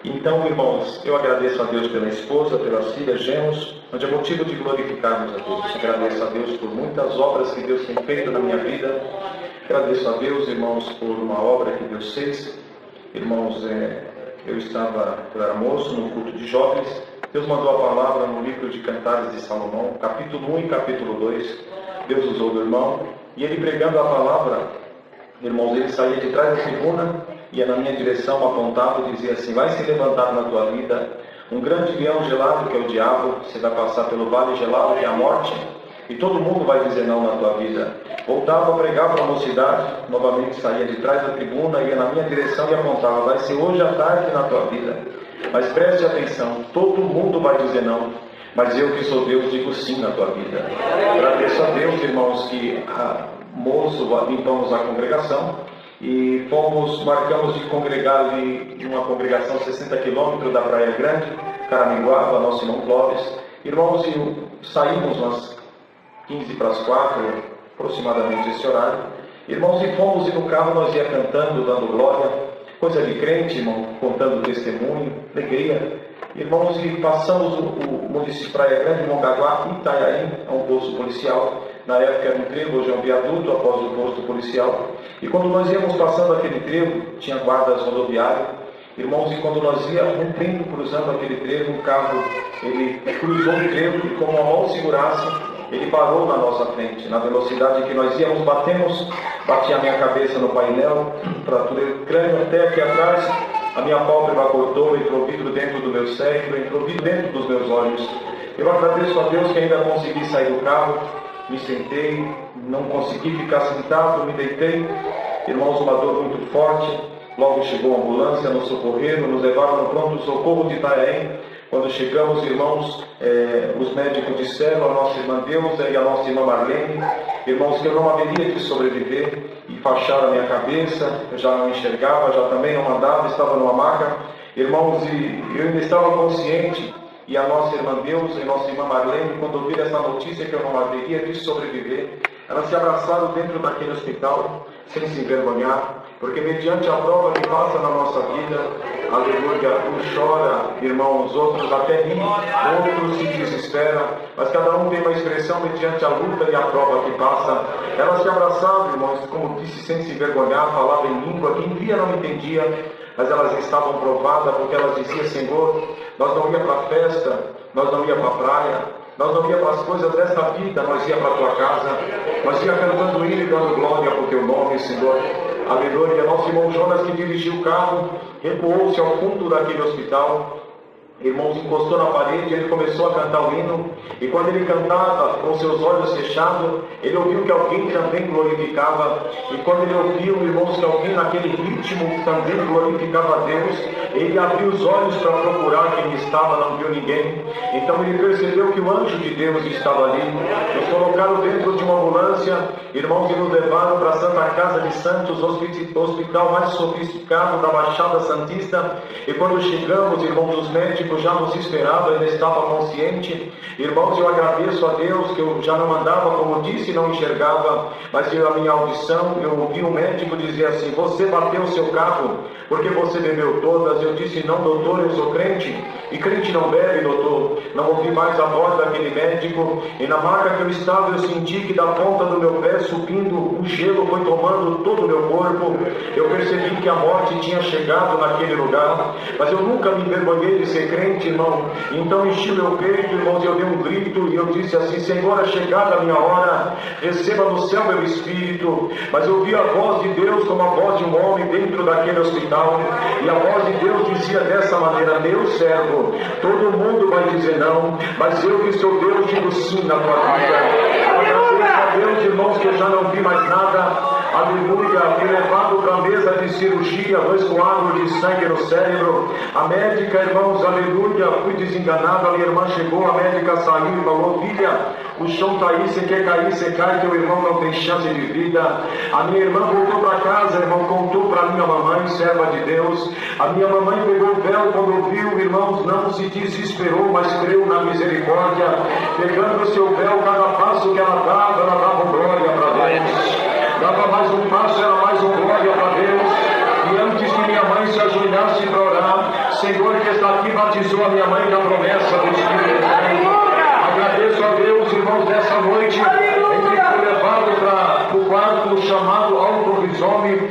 Então, irmãos, eu agradeço a Deus pela esposa, pelas filhas, genros, onde é motivo de glorificarmos a Deus. Agradeço a Deus por muitas obras que Deus tem feito na minha vida. Agradeço a Deus, irmãos, por uma obra que Deus fez. Irmãos, eu era moço no culto de jovens. Deus mandou a palavra no livro de Cantares de Salomão, capítulo 1 e capítulo 2. Deus usou o irmão, e ele pregando a palavra, irmãos, ele saía de trás da tribuna, ia na minha direção, apontava e dizia assim: vai se levantar na tua vida um grande leão gelado que é o diabo, você vai passar pelo vale gelado que é a morte, e todo mundo vai dizer não na tua vida. Voltava a pregar para a mocidade, novamente saía de trás da tribuna, ia na minha direção e apontava: vai ser hoje à tarde na tua vida. Mas preste atenção, todo mundo vai dizer não, mas eu que sou Deus digo sim na tua vida. Agradeço a Deus, irmãos, que moço limpamos a congregação e marcamos de congregar ali em uma congregação 60 quilômetros da Praia Grande, Caraminguaba, nosso irmão Clóvis. Irmãos, saímos umas 15 para as 4, aproximadamente esse horário. Irmãos, e fomos e no carro nós ia cantando, dando glória, coisa de crente, irmão, contando testemunho, alegria. Irmãos, e passamos o município Praia Grande, Mongaguá, Itaiaí, a um posto policial. Na época era um trevo, hoje é um viaduto após o posto policial. E quando nós íamos passando aquele trevo, tinha guardas rodoviários. Irmãos, e quando nós íamos cruzando aquele trevo, um carro, ele cruzou o trevo e como a mão segurasse, ele parou na nossa frente. Na velocidade que nós íamos, bati a minha cabeça no painel, fraturei o crânio até aqui atrás, a minha pálpebra cortou, entrou vidro dentro do meu cérebro, entrou vidro dentro dos meus olhos. Eu agradeço a Deus que ainda consegui sair do carro, me sentei, não consegui ficar sentado, me deitei. Irmãos, uma dor muito forte. Logo chegou a ambulância, nos socorreram, nos levaram no pronto-socorro de Itaiaí. Quando chegamos, irmãos, os médicos disseram a nossa irmã Deusa e a nossa irmã Marlene, irmãos, que eu não haveria de sobreviver, e facharam a minha cabeça, eu já não enxergava, já também não andava, estava numa maca. Irmãos, e eu ainda estava consciente, e a nossa irmã Deusa e a nossa irmã Marlene, quando ouviram essa notícia que eu não haveria de sobreviver, elas se abraçaram dentro daquele hospital, sem se envergonhar, porque mediante a prova que passa na nossa vida, aleluia, um chora, irmãos, outros até riem, outros se desesperam, mas cada um tem uma expressão mediante a luta e a prova que passa. Elas se abraçavam, irmãos, como disse, sem se envergonhar, falavam em língua, quem via não entendia, mas elas estavam provadas, porque elas diziam: Senhor, nós não ia para a festa, nós não ia para a praia, nós não ia para as coisas desta vida, nós ia para a tua casa, nós ia cantando hino e dando glória para o teu nome, Senhor. Aleluia. Nosso irmão Jonas, que dirigiu o carro, recuou-se ao fundo daquele hospital. Irmãos, encostou na parede, ele começou a cantar o hino, e quando ele cantava com seus olhos fechados, ele ouviu que alguém também glorificava, e quando ele ouviu, irmãos, que alguém naquele ritmo também glorificava a Deus, ele abriu os olhos para procurar quem estava, não viu ninguém. Então ele percebeu que o anjo de Deus estava ali. Nos colocaram dentro de uma ambulância, irmãos, e nos levaram para a Santa Casa de Santos, hospital mais sofisticado da Baixada Santista. E quando chegamos, irmãos, os médicos já nos esperavam, ainda estava consciente. Irmãos, eu agradeço a Deus que eu já não andava, como disse, não enxergava, mas a minha audição, eu ouvi um médico dizer assim: você bateu o seu carro porque você bebeu todas. Eu disse: não, doutor, eu sou crente, e crente não bebe, doutor. Não ouvi mais a voz daquele médico, e na maca que eu estava, eu senti que da ponta do meu pé subindo, o gelo foi tomando todo o meu corpo. Eu percebi que a morte tinha chegado naquele lugar, mas eu nunca me envergonhei de ser crente, irmão. Então enchi meu peito, irmãos, e eu dei um grito, e eu disse assim: Senhor, é chegada a minha hora, receba no céu meu espírito. Mas eu vi a voz de Deus como a voz de um homem dentro daquele hospital, e a voz de Deus dizia dessa maneira: meu servo, todo mundo vai dizer não, mas eu que sou Deus digo sim na tua vida. Agradeço a Deus, irmãos, que eu já não vi mais nada. Aleluia, fui levado para a mesa de cirurgia, 2 coágulos de sangue no cérebro. A médica, irmãos, aleluia, fui desenganado. A minha irmã chegou, a médica saiu e falou: filha, o chão está aí, você quer cair, você cai, teu irmão não tem chance de vida. A minha irmã voltou para casa, irmão, contou para minha mamãe, serva de Deus. A minha mamãe pegou o véu quando viu, irmãos, não se desesperou, mas creu na misericórdia. Pegando o seu véu, cada passo que ela dava glória para Deus. Dava mais um passo, era mais um glória para Deus. E antes que minha mãe se ajoelhasse para orar: Senhor, batizou a minha mãe na promessa do Espírito Santo. Agradeço a Deus, irmãos, nessa noite, em que fui levado para o quarto chamado Autovisome,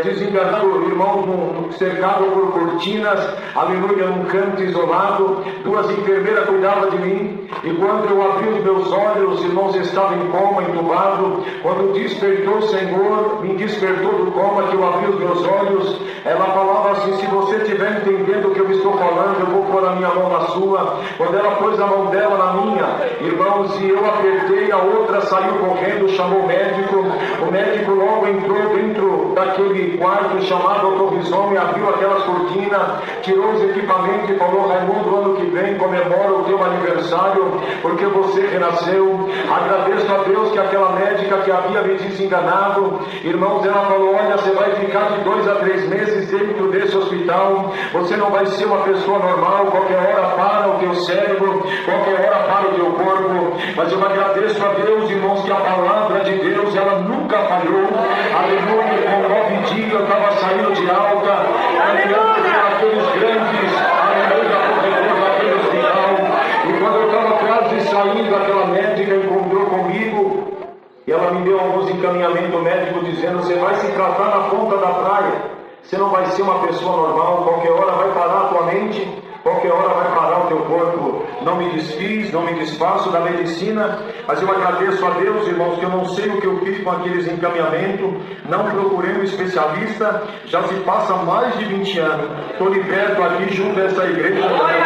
desenganado, irmãos, cercado por cortinas, aleluia, num canto isolado. Duas enfermeiras cuidavam de mim, e quando eu abri os meus olhos, os irmãos estavam em coma, entubado. Quando despertou o Senhor, me despertou do coma, que eu abri os meus olhos, ela falava assim: se você estiver entendendo o que eu estou falando, eu vou pôr a minha mão na sua. Quando ela pôs a mão dela na minha, irmãos, e eu apertei, a outra saiu correndo, chamou o médico. O médico logo entrou dentro daquele quarto chamado Autovisome, abriu aquelas cortinas, tirou os equipamentos e falou: Raimundo, ano que vem comemora o teu aniversário, porque você renasceu. Agradeço a Deus que aquela médica que havia me desenganado, irmãos, ela falou: olha, você vai ficar de 2 a 3 meses dentro desse hospital, você não vai ser uma pessoa normal, qualquer hora para o teu cérebro, qualquer hora para o teu corpo. Mas eu agradeço a Deus, irmãos, que a palavra de Deus, ela nunca falhou. Aleluia, com 9 dias eu estava saindo de alta, caminhando por aqueles grandes, aleluia, corredores daquele hospital. E quando eu estava quase saindo, aquela médica encontrou comigo e ela me deu alguns encaminhamentos médicos dizendo: você vai se tratar na ponta da praia, você não vai ser uma pessoa normal, qualquer hora vai parar a tua mente, qualquer hora vai parar o teu corpo. Não me desfiz, não me desfaço da medicina, mas eu agradeço a Deus, irmãos, que eu não sei o que eu fiz com aqueles encaminhamentos, não procurei um especialista, já se passa mais de 20 anos, estou liberto aqui junto a essa igreja da minha porta.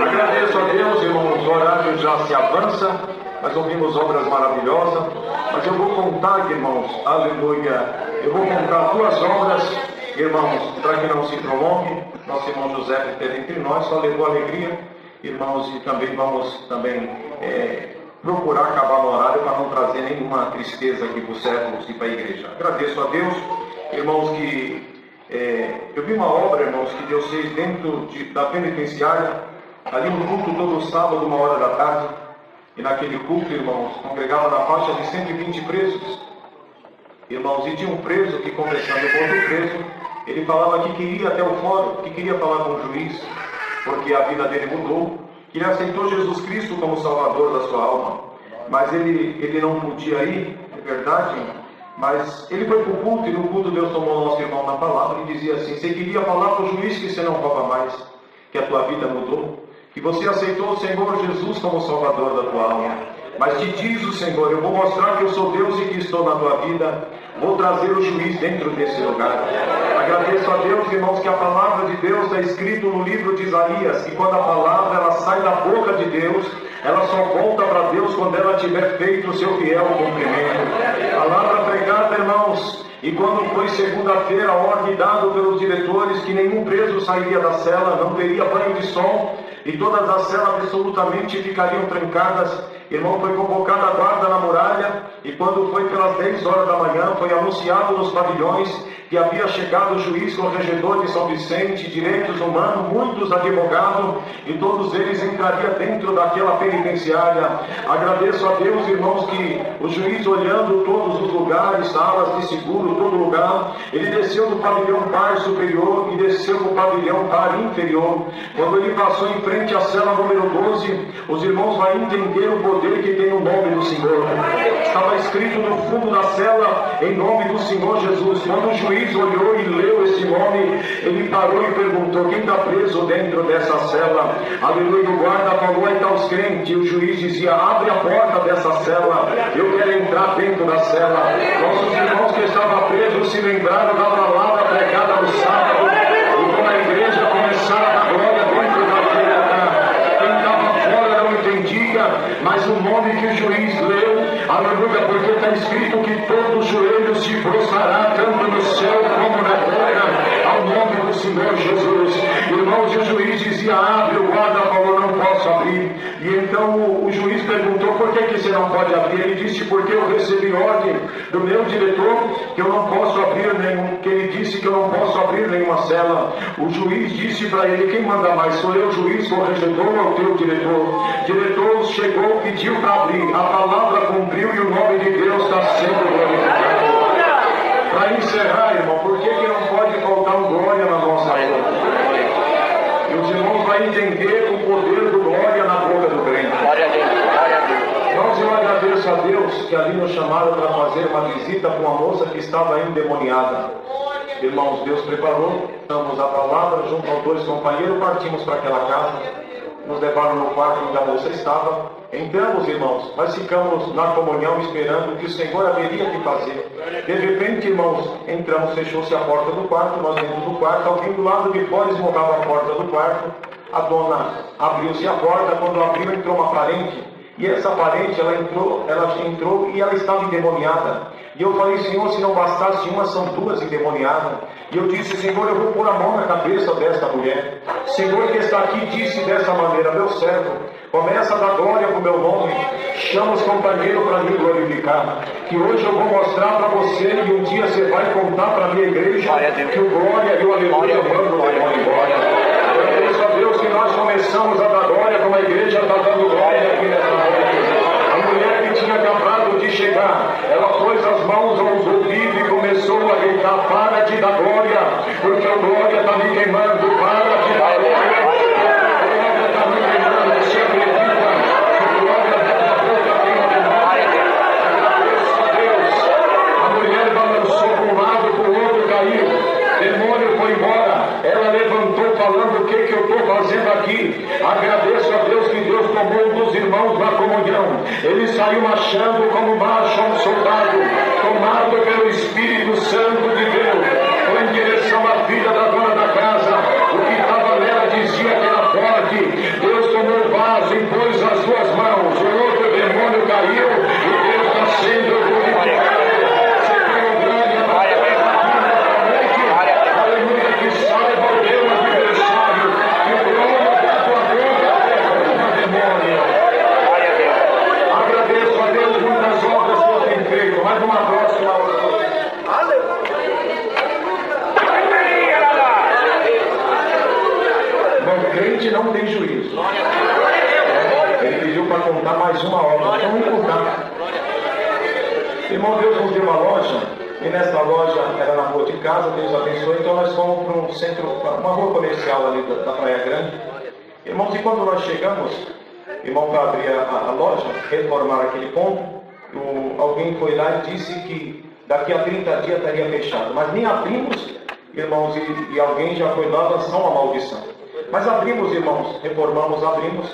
Agradeço a Deus, irmãos, o horário já se avança, nós ouvimos obras maravilhosas, mas eu vou contar, irmãos, aleluia, eu vou contar 2 obras, irmãos, para que não se prolongue. Nosso irmão José que esteve entre nós, só levou alegria, irmãos, e também vamos procurar acabar no horário para não trazer nenhuma tristeza aqui para os servos e para a igreja. Agradeço a Deus, irmãos, que eu vi uma obra, irmãos, que Deus fez dentro da penitenciária, ali no culto todo sábado, 13h, e naquele culto, irmãos, congregava na faixa de 120 presos. Irmãos, e tinha um preso que, conversando com outro preso, ele falava que queria até o fórum, que queria falar com o juiz, porque a vida dele mudou, que ele aceitou Jesus Cristo como Salvador da sua alma, mas ele não podia ir, é verdade, mas ele foi para o culto, e no culto Deus tomou o nosso irmão na palavra e dizia assim: você queria falar para o juiz que você não rouba mais, que a tua vida mudou, que você aceitou o Senhor Jesus como Salvador da tua alma. Mas te diz o Senhor: eu vou mostrar que eu sou Deus e que estou na tua vida, vou trazer o juiz dentro desse lugar. Agradeço a Deus, irmãos, que a palavra de Deus está escrito no livro de Isaías, e quando a palavra ela sai da boca de Deus, ela só volta para Deus quando ela tiver feito o seu fiel cumprimento. Palavra pregada, irmãos, e quando foi segunda-feira, a ordem dada pelos diretores que nenhum preso sairia da cela, não teria banho de sol, e todas as celas absolutamente ficariam trancadas. Irmão, foi convocada a guarda na muralha, e quando foi pelas 10 horas da manhã, foi anunciado nos pavilhões que havia chegado o juiz corregedor de São Vicente, direitos humanos, muitos advogados, e todos eles entrariam dentro daquela penitenciária. Agradeço a Deus, irmãos, que o juiz, olhando todos os lugares, salas de seguro, todo lugar, ele desceu do pavilhão par superior e desceu do pavilhão par inferior. Quando ele passou em frente à cela número 12, os irmãos vão entender o poder que tem o nome do Senhor. Estava escrito no fundo da cela: em nome do Senhor Jesus. Quando o juiz olhou e leu esse nome, ele parou e perguntou: quem está preso dentro dessa cela? Aleluia. O guarda falou: aí está os crentes. E o juiz dizia: abre a porta dessa cela, eu quero entrar dentro da cela. Nossos irmãos que estavam presos se lembraram da palavra pregada no sábado, e como a igreja começava a dar glória dentro daquele lugar. Quem estava fora não entendia, mas o nome que o juiz leu, aleluia, porque está escrito que todo joelho se prostrará, tanto no céu como na terra, ao nome do Senhor Jesus. Irmãos, e o juiz dizia: abre. O guarda falou: não posso abrir. E então o juiz perguntou: por que você não pode abrir? Ele disse: porque eu recebi ordem do meu diretor que eu não posso abrir que ele disse que eu não posso abrir nenhuma cela. O juiz disse para ele: quem manda mais, sou eu, juiz corregedor, ou o teu diretor? O diretor chegou, pediu para abrir, a palavra cumpriu e o nome de Deus está sendo glorificado. Para encerrar, irmão, por que não pode faltar um glória na nossa vida? a entender o poder do glória na boca do crente. Glória a Deus, glória a Deus. Irmãos, eu agradeço a Deus que ali nos chamaram para fazer uma visita com uma moça que estava endemoniada. Irmãos, Deus preparou, damos a palavra junto aos 2 companheiros, partimos para aquela casa, nos levaram no quarto onde a moça estava. Entramos, irmãos, mas ficamos na comunhão esperando o que o Senhor haveria de fazer. De repente, irmãos, entramos, fechou-se a porta do quarto, nós dentro do quarto, alguém do lado de fora esmurrava a porta do quarto, a dona abriu-se a porta, quando abriu entrou uma parente, e essa parente, ela entrou e ela estava endemoniada. E eu falei, Senhor, se não bastasse uma, são 2 endemoniadas. E eu disse, Senhor, eu vou pôr a mão na cabeça desta mulher. Senhor que está aqui disse dessa maneira, meu servo, começa a dar glória para o meu nome, chama os companheiros para me glorificar, que hoje eu vou mostrar para você e um dia você vai contar para a minha igreja que o glória e o aleluia manda o demônio embora. Eu agradeço a Deus que nós começamos a dar glória como a igreja está dando glória aqui nessa noite. A mulher que tinha acabado de chegar, ela pôs as mãos aos ouvidos e começou a gritar, para de dar glória, porque a glória está me queimando, para de dar glória. Falando o que eu estou fazendo aqui. Agradeço a Deus que Deus tomou um dos irmãos na comunhão. Ele saiu marchando como marcha um soldado, tomado pelo Espírito Santo de Deus. Foi em direção à filha da dona da casa. O que estava nela dizia que era forte. Deus tomou o vaso e pôs as 2 mãos. O outro demônio caiu e Deus está sendo glorificado. Não tem juízo. Ele pediu para contar mais uma obra. Então vamos contar. Irmão, Deus nos deu uma loja, e nessa loja era na rua de casa, Deus abençoou, então nós fomos para um centro, uma rua comercial ali da Praia Grande. Irmãos, e quando nós chegamos, irmão, para abrir a loja, reformar aquele ponto, alguém foi lá e disse que daqui a 30 dias estaria fechado. Mas nem abrimos, irmãos, e alguém já foi lá lançar uma maldição. Mas abrimos, irmãos, reformamos, abrimos,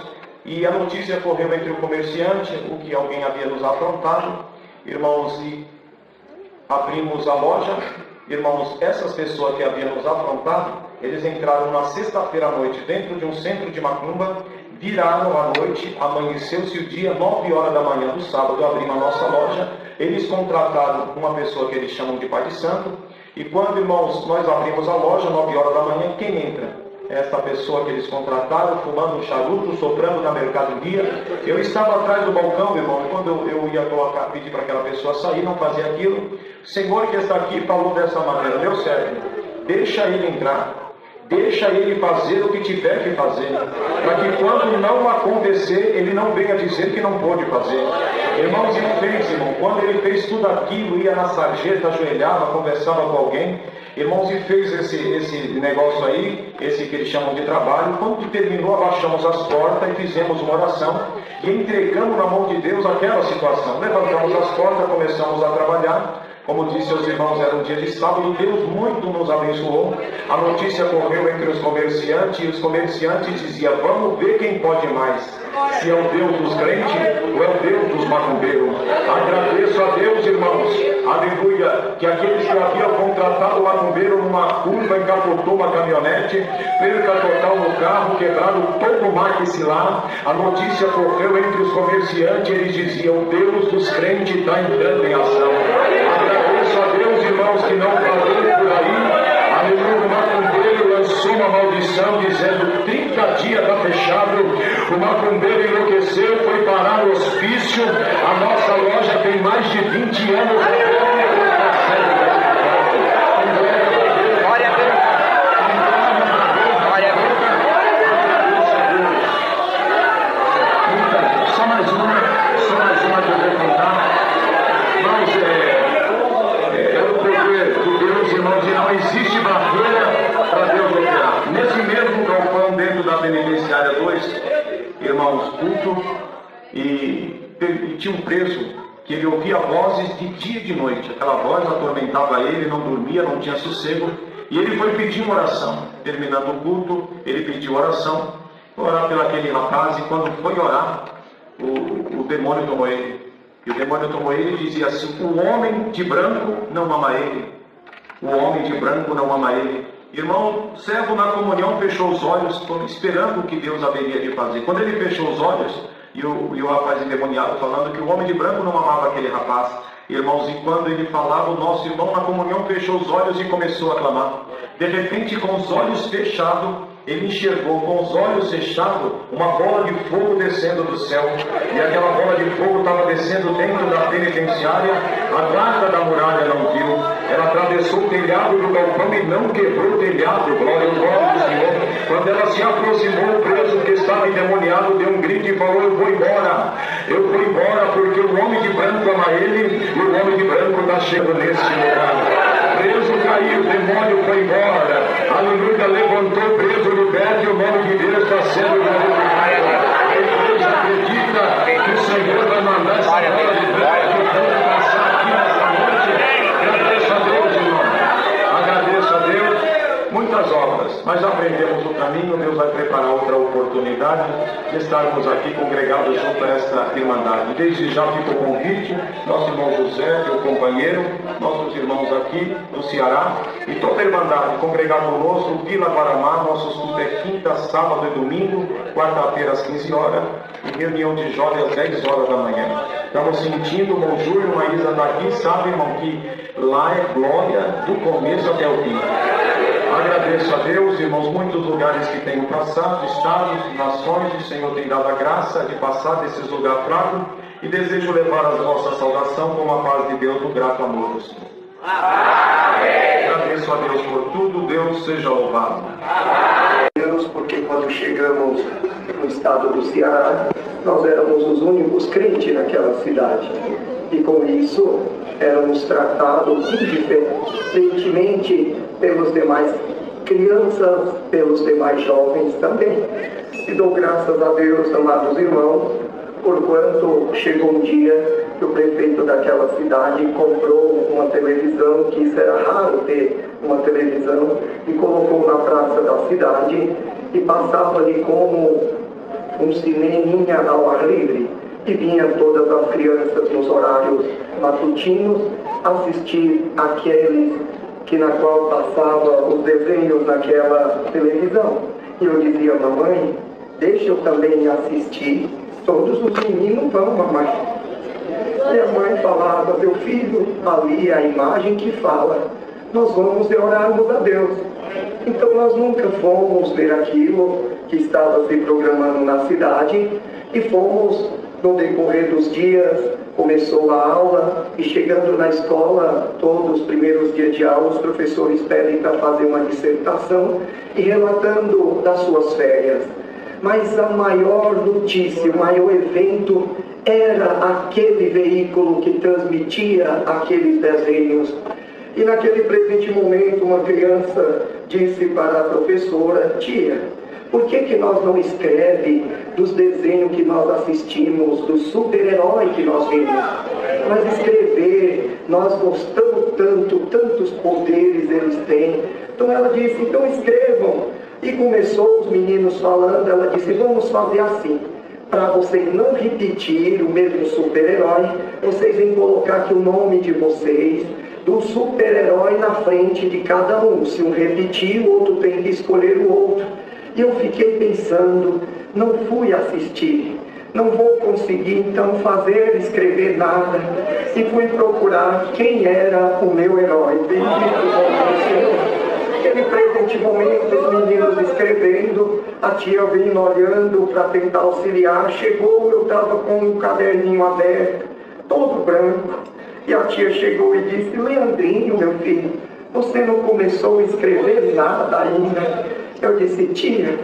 e a notícia correu entre o comerciante, o que alguém havia nos aprontado, irmãos, e abrimos a loja. Irmãos, essas pessoas que haviam nos afrontado, eles entraram na sexta-feira à noite dentro de um centro de macumba, viraram à noite, amanheceu-se o dia, 9 horas da manhã do sábado, abrimos a nossa loja. Eles contrataram uma pessoa que eles chamam de Pai de Santo, e quando, irmãos, nós abrimos a loja, 9 horas da manhã, quem entra? Esta pessoa que eles contrataram, fumando um charuto, soprando na mercadoria. Eu estava atrás do balcão, irmão, e quando eu ia pedir para aquela pessoa sair, não fazia aquilo. O Senhor que está aqui falou dessa maneira, meu servo, deixa ele entrar, deixa ele fazer o que tiver que fazer, para que quando não acontecer, ele não venha dizer que não pôde fazer. Irmãos, ele fez, irmão, quando ele fez tudo aquilo, ia na sarjeta, ajoelhava, conversava com alguém. Irmãos, e fez esse negócio aí, esse que eles chamam de trabalho. Quando terminou, abaixamos as portas e fizemos uma oração e entregamos na mão de Deus aquela situação. Levantamos as portas, começamos a trabalhar. Como disse aos irmãos, era um dia de sábado, Deus muito nos abençoou. A notícia correu entre os comerciantes, e os comerciantes diziam, vamos ver quem pode mais, se é o Deus dos crentes ou é o Deus dos macumbeiros. Agradeço a Deus, irmãos, aleluia, que aqueles que haviam contratado o macumbeiro numa curva, encapotou uma caminhonete, perca total no carro, quebraram todo o maxilar. A notícia correu entre os comerciantes, eles diziam, o Deus dos crentes está entrando em ação. Agradeço a Deus, irmãos, que não parou por aí. Aleluia, o macumbeiro lançou uma maldição dizendo 30 dias está fechado. O macumbeiro enlouqueceu, foi parar no hospício. A nossa loja tem mais de 20 anos. Só mais uma que eu vou contar. Irmãos, e não existe barreira para Deus operar. Nesse mesmo galpão dentro da penitenciária, penitenciária 2, irmãos, culto, e tinha um preso que ele ouvia vozes de dia e de noite. Aquela voz atormentava ele, não dormia, não tinha sossego. E ele foi pedir uma oração. Terminando o culto, ele pediu oração, orar pelo aquele rapaz, e quando foi orar, o demônio tomou ele. E o demônio tomou ele e dizia assim: o homem de branco não ama ele. O homem de branco não ama ele. Irmão, servo na comunhão fechou os olhos, esperando o que Deus haveria de fazer. Quando ele fechou os olhos, e o rapaz endemoniado falando que o homem de branco não amava aquele rapaz. Irmãos, e quando ele falava, o nosso irmão na comunhão fechou os olhos e começou a clamar. De repente, com os olhos fechados, ele enxergou, com os olhos fechados, uma bola de fogo descendo do céu. E aquela bola de fogo estava descendo dentro da penitenciária. A guarda da muralha não viu. Ela atravessou o telhado do galpão e não quebrou o telhado. Glória ao nome do Senhor. Quando ela se aproximou, o preso que estava endemoniado deu um grito e falou: eu vou embora. Eu vou embora porque o homem de branco ama ele e o homem de branco está chegando neste lugar. O preso caiu, o demônio foi embora. Aleluia, levantou o preso, liberto, e o nome de Deus está sendo glorificado. A igreja acredita que o Senhor vai mandar essa bola de branco para passar aqui nessa noite. Agradeço a Deus, irmão. Agradeço a Deus. Muitas obras, mas aprendemos o caminho. Deus vai preparar outra oportunidade de estarmos aqui congregados junto a esta irmandade. Desde já fica o convite, nosso irmão José, meu companheiro, nossos irmãos aqui do Ceará e toda a irmandade congregar conosco, Vila Guaramá. Nossos cultos é quinta, sábado e domingo, quarta-feira às 15 horas e reunião de jovens às 10 horas da manhã. Estamos sentindo, irmão Júlio, a Isa daqui, sabe, irmão, que lá é glória do começo até o fim. Agradeço a Deus, irmãos, muitos lugares que tenho passado, estados, nações, o Senhor tem dado a graça de passar desses lugares fracos, e desejo levar a vossa saudação com a paz de Deus, no grato amor do Senhor. Amém. Agradeço a Deus por tudo, Deus seja louvado. Deus, porque quando chegamos no estado do Ceará, nós éramos os únicos crentes naquela cidade, e com isso éramos tratados indiferentemente pelos demais crianças, pelos demais jovens também. E dou graças a Deus, amados irmãos, porquanto chegou um dia que o prefeito daquela cidade comprou uma televisão, que isso era raro ter uma televisão, e colocou na praça da cidade, e passava ali como um cineminha ao ar livre, e vinham todas as crianças nos horários matutinos assistir aqueles que na qual passava os desenhos naquela televisão. E eu dizia: mamãe, deixa eu também assistir. Todos os meninos vão, mamãe. E a mãe falava: meu filho, ali a imagem que fala, nós vamos orarmos a Deus. Então nós nunca fomos ver aquilo que estava se programando na cidade, e fomos no decorrer dos dias. Começou a aula, e chegando na escola, todos os primeiros dias de aula, os professores pedem para fazer uma dissertação e relatando das suas férias. Mas a maior notícia, o maior evento era aquele veículo que transmitia aqueles desenhos. E naquele presente momento, uma criança disse para a professora: tia, por que nós não escreve dos desenhos que nós assistimos, do super-herói que nós vimos? Mas escrever, nós gostamos tanto, tantos poderes eles têm. Então ela disse: então escrevam. E começou os meninos falando, ela disse: vamos fazer assim, para vocês não repetir o mesmo super-herói, vocês vêm colocar aqui o nome de vocês, do super-herói na frente de cada um. Se um repetir, o outro tem que escolher o outro. E eu fiquei pensando, não fui assistir, não vou conseguir então escrever nada. E fui procurar quem era o meu herói. Bendito o Senhor. Aquele presente momento, os meninos escrevendo, a tia vindo olhando para tentar auxiliar. Chegou, eu estava com um caderninho aberto, todo branco. E a tia chegou e disse: Leandrinho, meu filho, você não começou a escrever nada ainda. Eu disse: tia,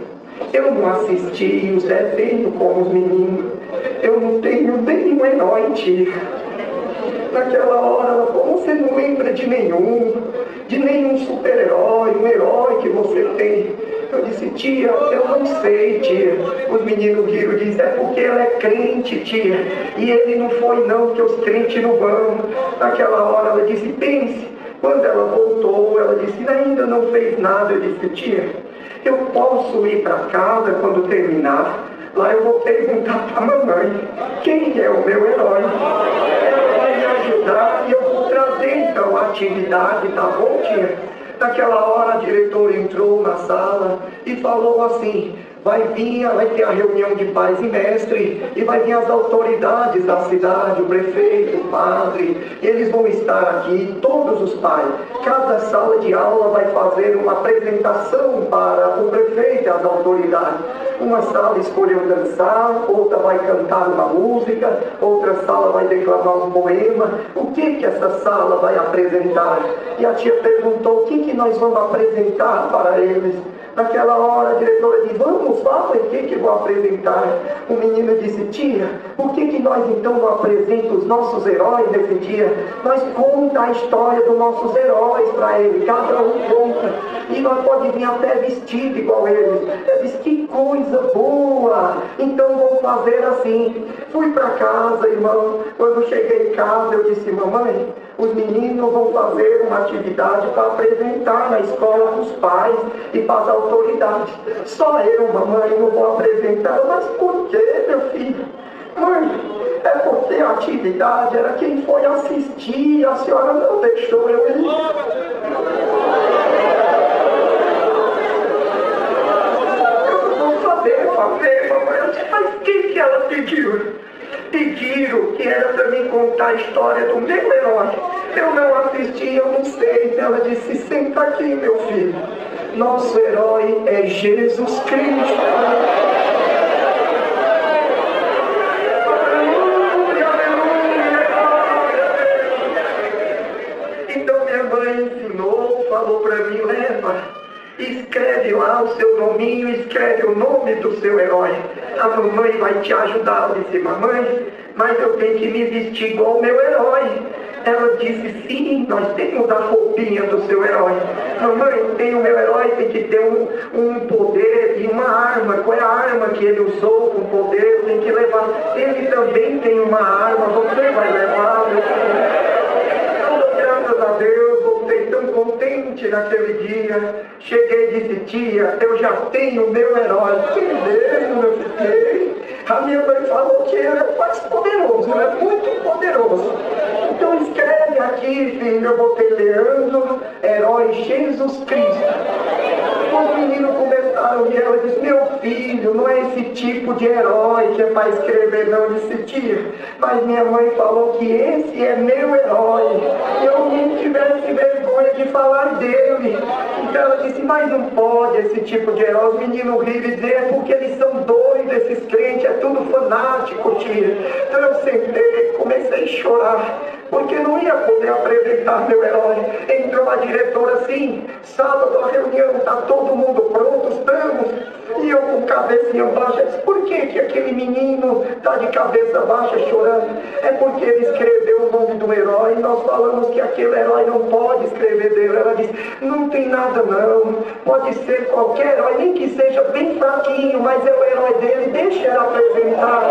eu não assisti os desenhos como os meninos. Eu não tenho nenhum herói, tia. Naquela hora ela falou: você não lembra de nenhum super-herói, um herói que você tem? Eu disse, tia, eu não sei, tia. Os meninos riram e disseram, é porque ela é crente, tia. E ele não foi não, porque os crentes não vão. Naquela hora ela disse, pense. Quando ela voltou, ela disse, ainda não fez nada. Eu disse, tia, eu posso ir para casa quando terminar? Lá eu vou perguntar para a mamãe, quem é o meu herói? Ela vai me ajudar e eu vou trazer então a atividade, tá bom, tia? Naquela hora a diretora entrou na sala e falou assim, vai ter a reunião de pais e mestre, e vai vir as autoridades da cidade, o prefeito, o padre, eles vão estar aqui, todos os pais. Cada sala de aula vai fazer uma apresentação para o prefeito e as autoridades. Uma sala escolheu dançar, outra vai cantar uma música, outra sala vai declamar um poema. O que essa sala vai apresentar? E a tia perguntou, o que nós vamos apresentar para eles? Naquela hora a diretora disse, vamos, fala o que vou apresentar. O menino disse, tia, por que nós então não apresentamos os nossos heróis nesse dia? Nós conta a história dos nossos heróis para eles, cada um conta. E nós podemos vir até vestido igual eles. Eu disse, que coisa boa! Então vamos fazer assim. Fui para casa, irmão. Quando cheguei em casa eu disse, mamãe, os meninos vão fazer uma atividade para apresentar na escola para os pais e para as autoridades. Só eu, mamãe, não vou apresentar. Mas por que, meu filho? Mãe, é porque a atividade era quem foi assistir. A senhora não deixou eu ir. Eu não vou saber fazer, mamãe. Eu disse, mas o que ela pediu? Pediram que era para mim contar a história do meu herói. Eu não assisti, eu não sei. Ela disse, senta aqui, meu filho. Nosso herói é Jesus Cristo. Aleluia, aleluia. Então minha mãe ensinou, falou para mim, leva, escreve lá o seu nominho, escreve o nome do seu herói. A mamãe vai te ajudar. Eu disse, mamãe, mas eu tenho que me vestir igual o meu herói. Ela disse, sim, nós temos a roupinha do seu herói. Mamãe, tem o meu herói, tem que ter um poder e uma arma. Qual é a arma que ele usou com poder? Tem que levar. Ele também tem uma arma, você vai levar, meu filho. Graças a Deus, voltei tão contente naquele dia. Cheguei e disse, tia, eu já tenho o meu herói. Que mesmo, meu filho? A minha mãe falou que ele é mais poderoso, ele é muito poderoso. Então escreve aqui, filho, eu botei Leandro, herói Jesus Cristo. Os meninos começaram e ela disse, meu filho, não é esse tipo de herói que é para escrever, não. Eu disse, tia, mas minha mãe falou que esse é meu herói. Eu não tivesse vergonha de falar dele. Então ela disse, mas não pode esse tipo de herói. Os meninos riram e diziam, é porque eles são doidos, esses crentes, é tudo fanático, tia. Então eu sentei, comecei a chorar, porque não ia poder apresentar meu herói. Entrou a diretora assim, sábado a reunião, está todo mundo pronto, estamos. E eu com cabecinha baixa, disse, por que aquele menino está de cabeça baixa chorando? É porque ele escreveu o nome do herói e nós falamos que aquele herói não pode escrever dele. Ela disse, não tem nada não, pode ser qualquer herói, nem que seja bem fraquinho, mas é o herói dele, deixa ela apresentar.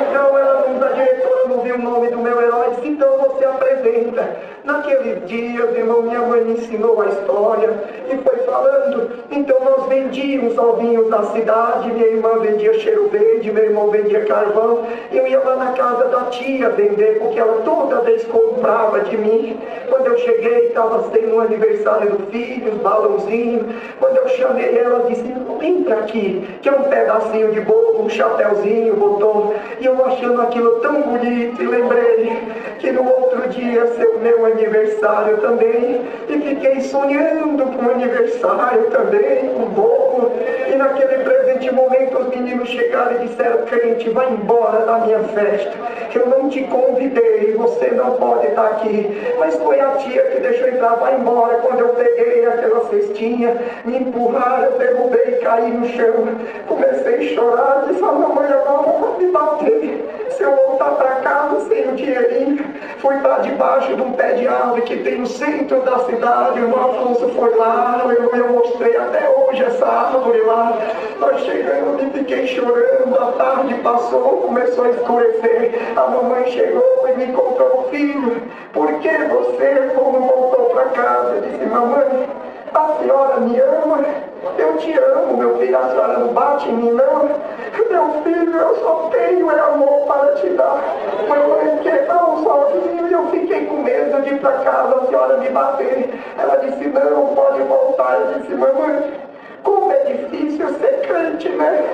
Então a diretora não viu o nome do meu herói, disse, então você apresenta. Naqueles dias, irmão, minha mãe me ensinou a história e foi falando. Então nós vendíamos ovinhos na cidade, minha irmã vendia cheiro verde, meu irmão vendia carvão. Eu ia lá na casa da tia vender, porque ela toda vez comprava de mim. Quando eu cheguei, estava tendo um aniversário do filho, os balãozinhos. Quando eu chamei ela, disse, entra aqui, que é um pedacinho de bolo, um chapéuzinho, botou. E eu achando aquilo tão bonito, e lembrei que no outro dia ia ser o meu aniversário também. E fiquei sonhando com o aniversário também, com bolo. E naquele presente momento os meninos chegaram e disseram, crente, vai embora da minha festa. Eu não te convidei, você não pode estar aqui. Mas foi a tia que deixou entrar, vai embora. Quando eu peguei aquela cestinha, me empurraram, derrubei, caí no chão, comecei a chorar, disse a mamãe, agora vou me bater. Se eu voltar para casa sem o dinheirinho, fui para debaixo de um pé de árvore que tem no centro da cidade. O irmão Afonso foi lá, eu mostrei até hoje essa árvore lá. Nós chegamos e fiquei chorando, a tarde passou, começou a escurecer. A mamãe chegou e me encontrou, filho, por que você não voltou para casa? Eu disse, mamãe, a senhora me ama? Eu te amo, meu filho, a senhora não bate em mim, não? Meu filho, eu só tenho amor para te dar. Mamãe quebrou os olhos e eu fiquei com medo de ir para casa, a senhora me bater. Ela disse, não, pode voltar. Eu disse, mamãe, como é difícil ser crente, né?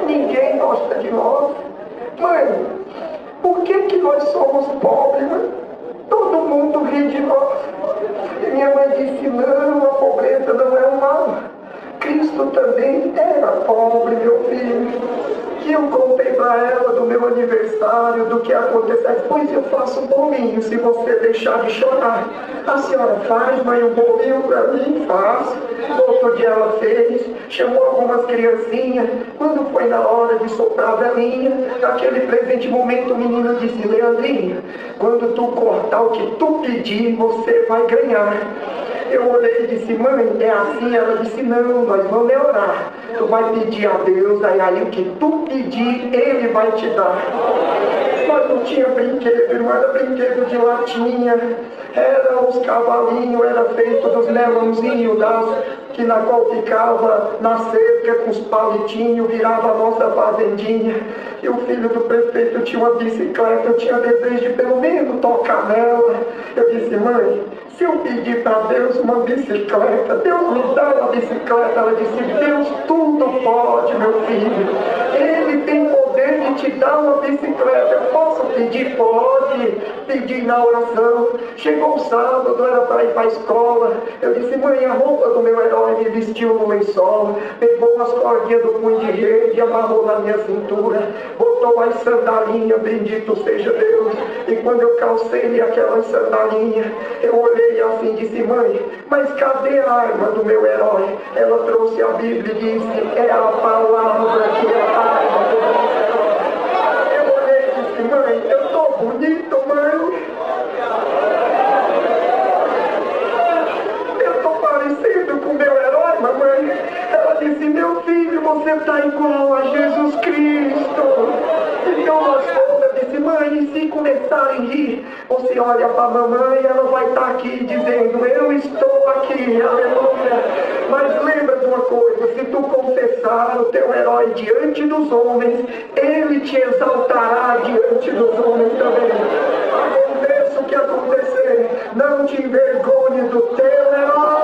Ninguém gosta de nós. Mãe, por que nós somos pobres, mãe? Todo mundo ri de nós. E minha mãe disse, não, a pobreza não é um mal. Cristo também era pobre, meu filho. E eu contei para ela do meu aniversário, do que aconteceu. Pois eu faço um bolinho, se você deixar de chorar. A senhora faz, mãe, um bolinho para mim? Faço. Outro dia ela fez, chamou algumas criancinhas. Quando foi na hora de soprar a velhinha, naquele presente momento o menino disse, Leandrinho, quando tu cortar o que tu pedir, você vai ganhar. Eu olhei e disse, mãe, é assim? Ela disse, não, nós vamos orar. Tu vai pedir a Deus, aí o que tu pedir, Ele vai te dar. Mas não tinha brinquedo, irmão, era brinquedo de latinha. Era os cavalinhos, era feito dos melãozinhos que na qual ficava na cerca com os palitinhos, virava a nossa fazendinha. E o filho do prefeito tinha uma bicicleta, eu tinha desejo de pelo menos tocar nela. Eu disse, mãe, se eu pedir para Deus uma bicicleta, Deus me dá uma bicicleta. Ela disse, Deus tudo pode, meu filho. Ele tem poder de te dar uma bicicleta. Eu posso pedir? Pode. Pedir na oração. Chegou o sábado, era para ir para a escola. Eu disse, mãe, a roupa do meu herói me vestiu no lençol, pegou umas cordinhas do punho de rede e amarrou na minha cintura, botou as sandalinhas, bendito seja Deus. E quando eu calcei aquelas sandalinhas, eu olhei assim e disse, mãe, mas cadê a arma do meu herói? Ela trouxe a Bíblia e disse, é a palavra que é a arma do meu herói. Eu olhei e disse, mãe, eu tô bonito, mãe. Eu tô parecendo com o meu herói, mamãe. Ela disse, meu filho, você está igual a Jesus Cristo. Então nós fomos, eu disse, mãe, e se começarem a rir, você olha para a mamãe, ela vai estar aqui dizendo, eu estou aqui, aleluia. Mas lembra de uma coisa, se tu confessar o teu herói diante dos homens, ele te exaltará diante dos homens também. Aconteça o que acontecer, não te envergonhe do teu herói.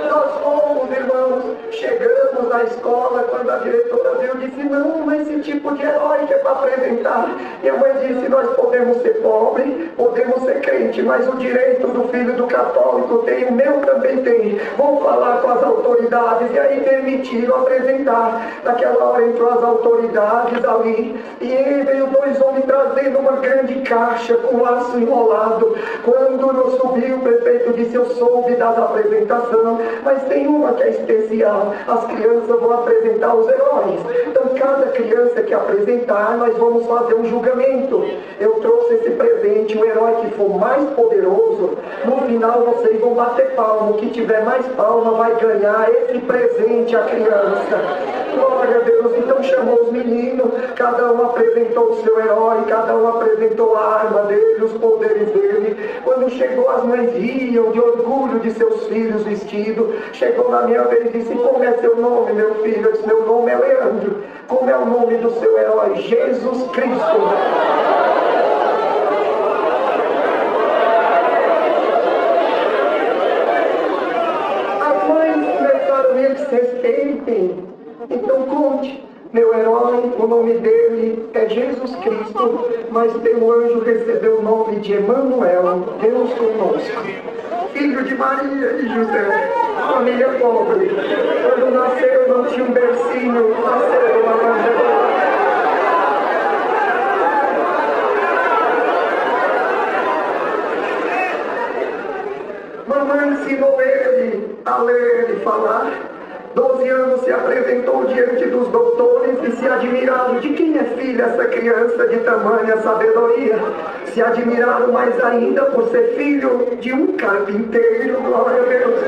Nós fomos, irmãos, chegamos na escola quando a diretora viu, disse, não, esse tipo de herói que é para apresentar. E a mãe disse, nós podemos ser pobres, podemos ser crente, mas o direito do filho do católico tem, o meu também tem. Vamos falar com as autoridades. E aí permitiram apresentar. Naquela hora entrou as autoridades ali, e veio dois homens trazendo uma grande caixa com laço enrolado. Quando eu subi, o prefeito disse, eu soube das apresentações, mas tem uma que é especial, as crianças vão apresentar os heróis. Então cada criança que apresentar, nós vamos fazer um julgamento. Eu trouxe esse presente, o herói que for mais poderoso, no final vocês vão bater palma, o que tiver mais palma vai ganhar esse presente, a criança. Glória a Deus. Então chamou os meninos, cada um apresentou o seu herói, cada um apresentou a arma dele, os poderes dele. Quando chegou, as mães riam de orgulho de seus filhos vestidos. Chegou na minha vez e disse, como é seu nome, meu filho? Eu disse, meu nome é Leandro. Como é o nome do seu herói? Jesus Cristo. As mães começaram a me dizer, respeitem. Então conte. Meu herói, o nome dele é Jesus Cristo, mas teu anjo recebeu o nome de Emanuel, Deus conosco. Filho de Maria e José, família pobre. Quando nasceu não tinha um bercinho, nasceu uma manjedoura. a ler e falar. 12 anos se apresentou diante dos doutores e se admiraram de quem é filha essa criança de tamanha sabedoria. Se admiraram mais ainda por ser filho de um carpinteiro, glória a Deus.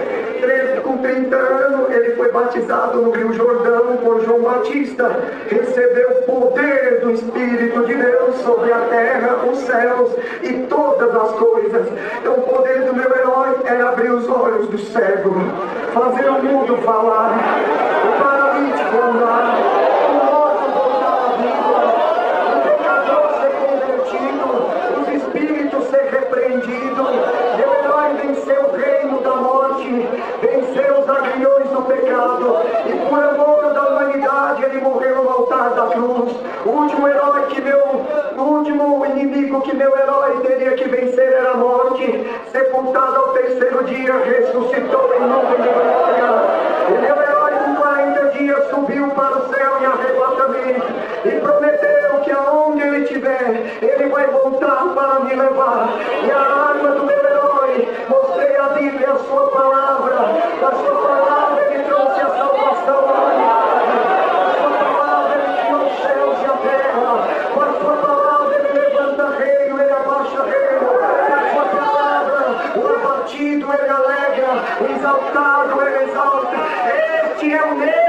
Com 30 anos, ele foi batizado no Rio Jordão por João Batista. Recebeu o poder do Espírito de Deus sobre a terra, os céus e todas as coisas. Então o poder do meu herói é abrir os olhos do cego, fazer o mundo falar, o paralítico andar, o morto voltar à vida, o pecador ser convertido, os espíritos ser repreendidos. Meu herói venceu o reino da morte, venceu os aguilhões do pecado, e por amor da humanidade ele morreu no altar da cruz. O último herói o último inimigo que meu herói teria que vencer era a morte. Sepultado ao terceiro dia, ressuscitou em nuvem de glória. E meu herói com 40 dias subiu para o céu em arrebatamento e prometeu que aonde ele estiver, ele vai voltar para me levar. E a arma do meu herói, mostrei a Bíblia, a sua palavra. A sua palavra ele trouxe a salvação à humanidade. A sua palavra ele criou os céus e a terra. Com a sua palavra ele levanta reino, ele abaixa reino. Com a sua palavra o abatido ele alegra, o exaltado ele exalta. Este é o meu herói.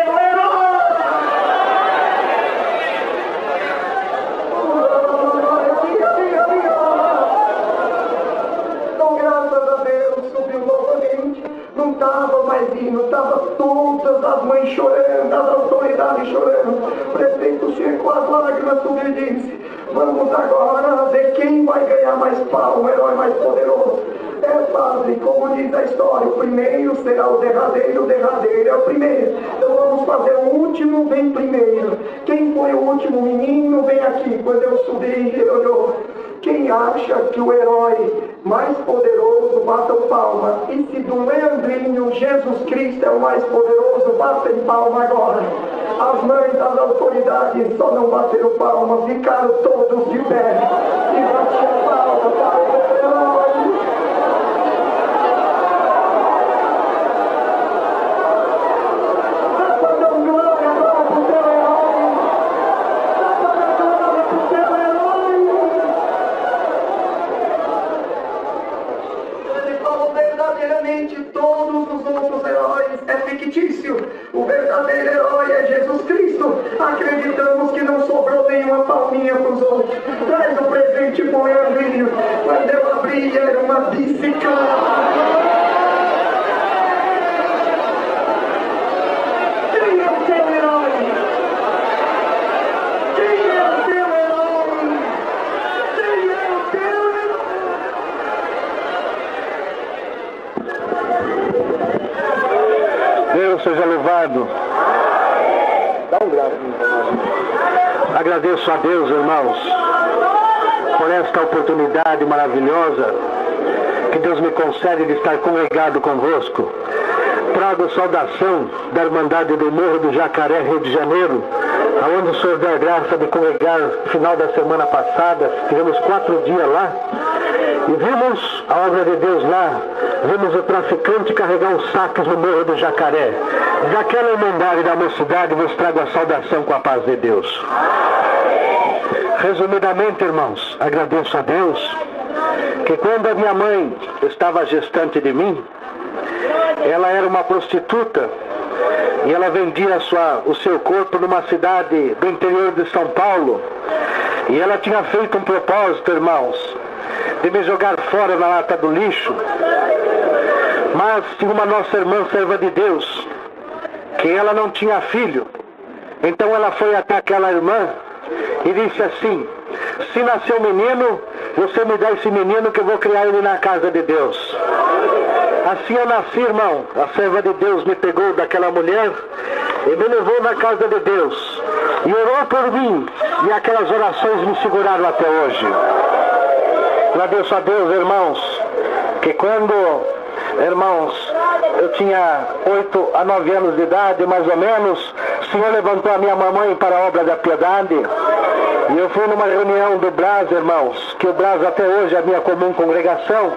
Então, graças a Deus, subiu novamente. Não estava mais indo, estava todas as mães chorando, as autoridades chorando. O prefeito chegou, as lágrimas subiu e disse: vamos agora ver quem vai ganhar mais pau, o herói mais poderoso. É, padre, como diz a história, o primeiro será o derradeiro é o primeiro. Então vamos fazer o último, vem primeiro. Quem foi o último menino, vem aqui. Quando eu subi, ele olhou. Quem acha que o herói mais poderoso, bata palma. E se do Leandrinho, Jesus Cristo é o mais poderoso, batem palma agora. As mães das autoridades só não bateram palma, ficaram todos de pé. E batiam palma para o herói. Todos os outros heróis é fictício. O verdadeiro herói é Jesus Cristo. Acreditamos que não sobrou nenhuma palminha para os outros. Traz o presente pro Leandrinho. Quando eu abri, era uma bicicleta. Quem é o teu herói? Quem é o teu herói? Quem é o teu herói? Deus seja louvado. Dá um graças. Agradeço a Deus, irmãos, por esta oportunidade maravilhosa que Deus me concede de estar congregado convosco. Trago saudação da Irmandade do Morro do Jacaré, Rio de Janeiro, aonde o Senhor deu a graça de congregar no final da semana passada. Tivemos 4 dias lá e vimos a obra de Deus lá. Vimos o traficante carregar os sacos no Morro do Jacaré. Daquela Irmandade da Mocidade vos trago a saudação com a paz de Deus. Resumidamente, irmãos, agradeço a Deus que quando a minha mãe estava gestante de mim, ela era uma prostituta e ela vendia o seu corpo numa cidade do interior de São Paulo. E ela tinha feito um propósito, irmãos, de me jogar fora na lata do lixo. Mas tinha uma nossa irmã serva de Deus, que ela não tinha filho. Então ela foi até aquela irmã e disse assim: se nascer um menino, você me dá esse menino que eu vou criar ele na casa de Deus. Assim eu nasci, irmão. A serva de Deus me pegou daquela mulher e me levou na casa de Deus e orou por mim, e aquelas orações me seguraram até hoje. Agradeço a Deus, irmãos, que quando, irmãos, eu tinha 8 a 9 anos de idade, mais ou menos, o Senhor levantou a minha mamãe para a obra da piedade. E eu fui numa reunião do Brás, irmãos, que o Brás até hoje é a minha comum congregação.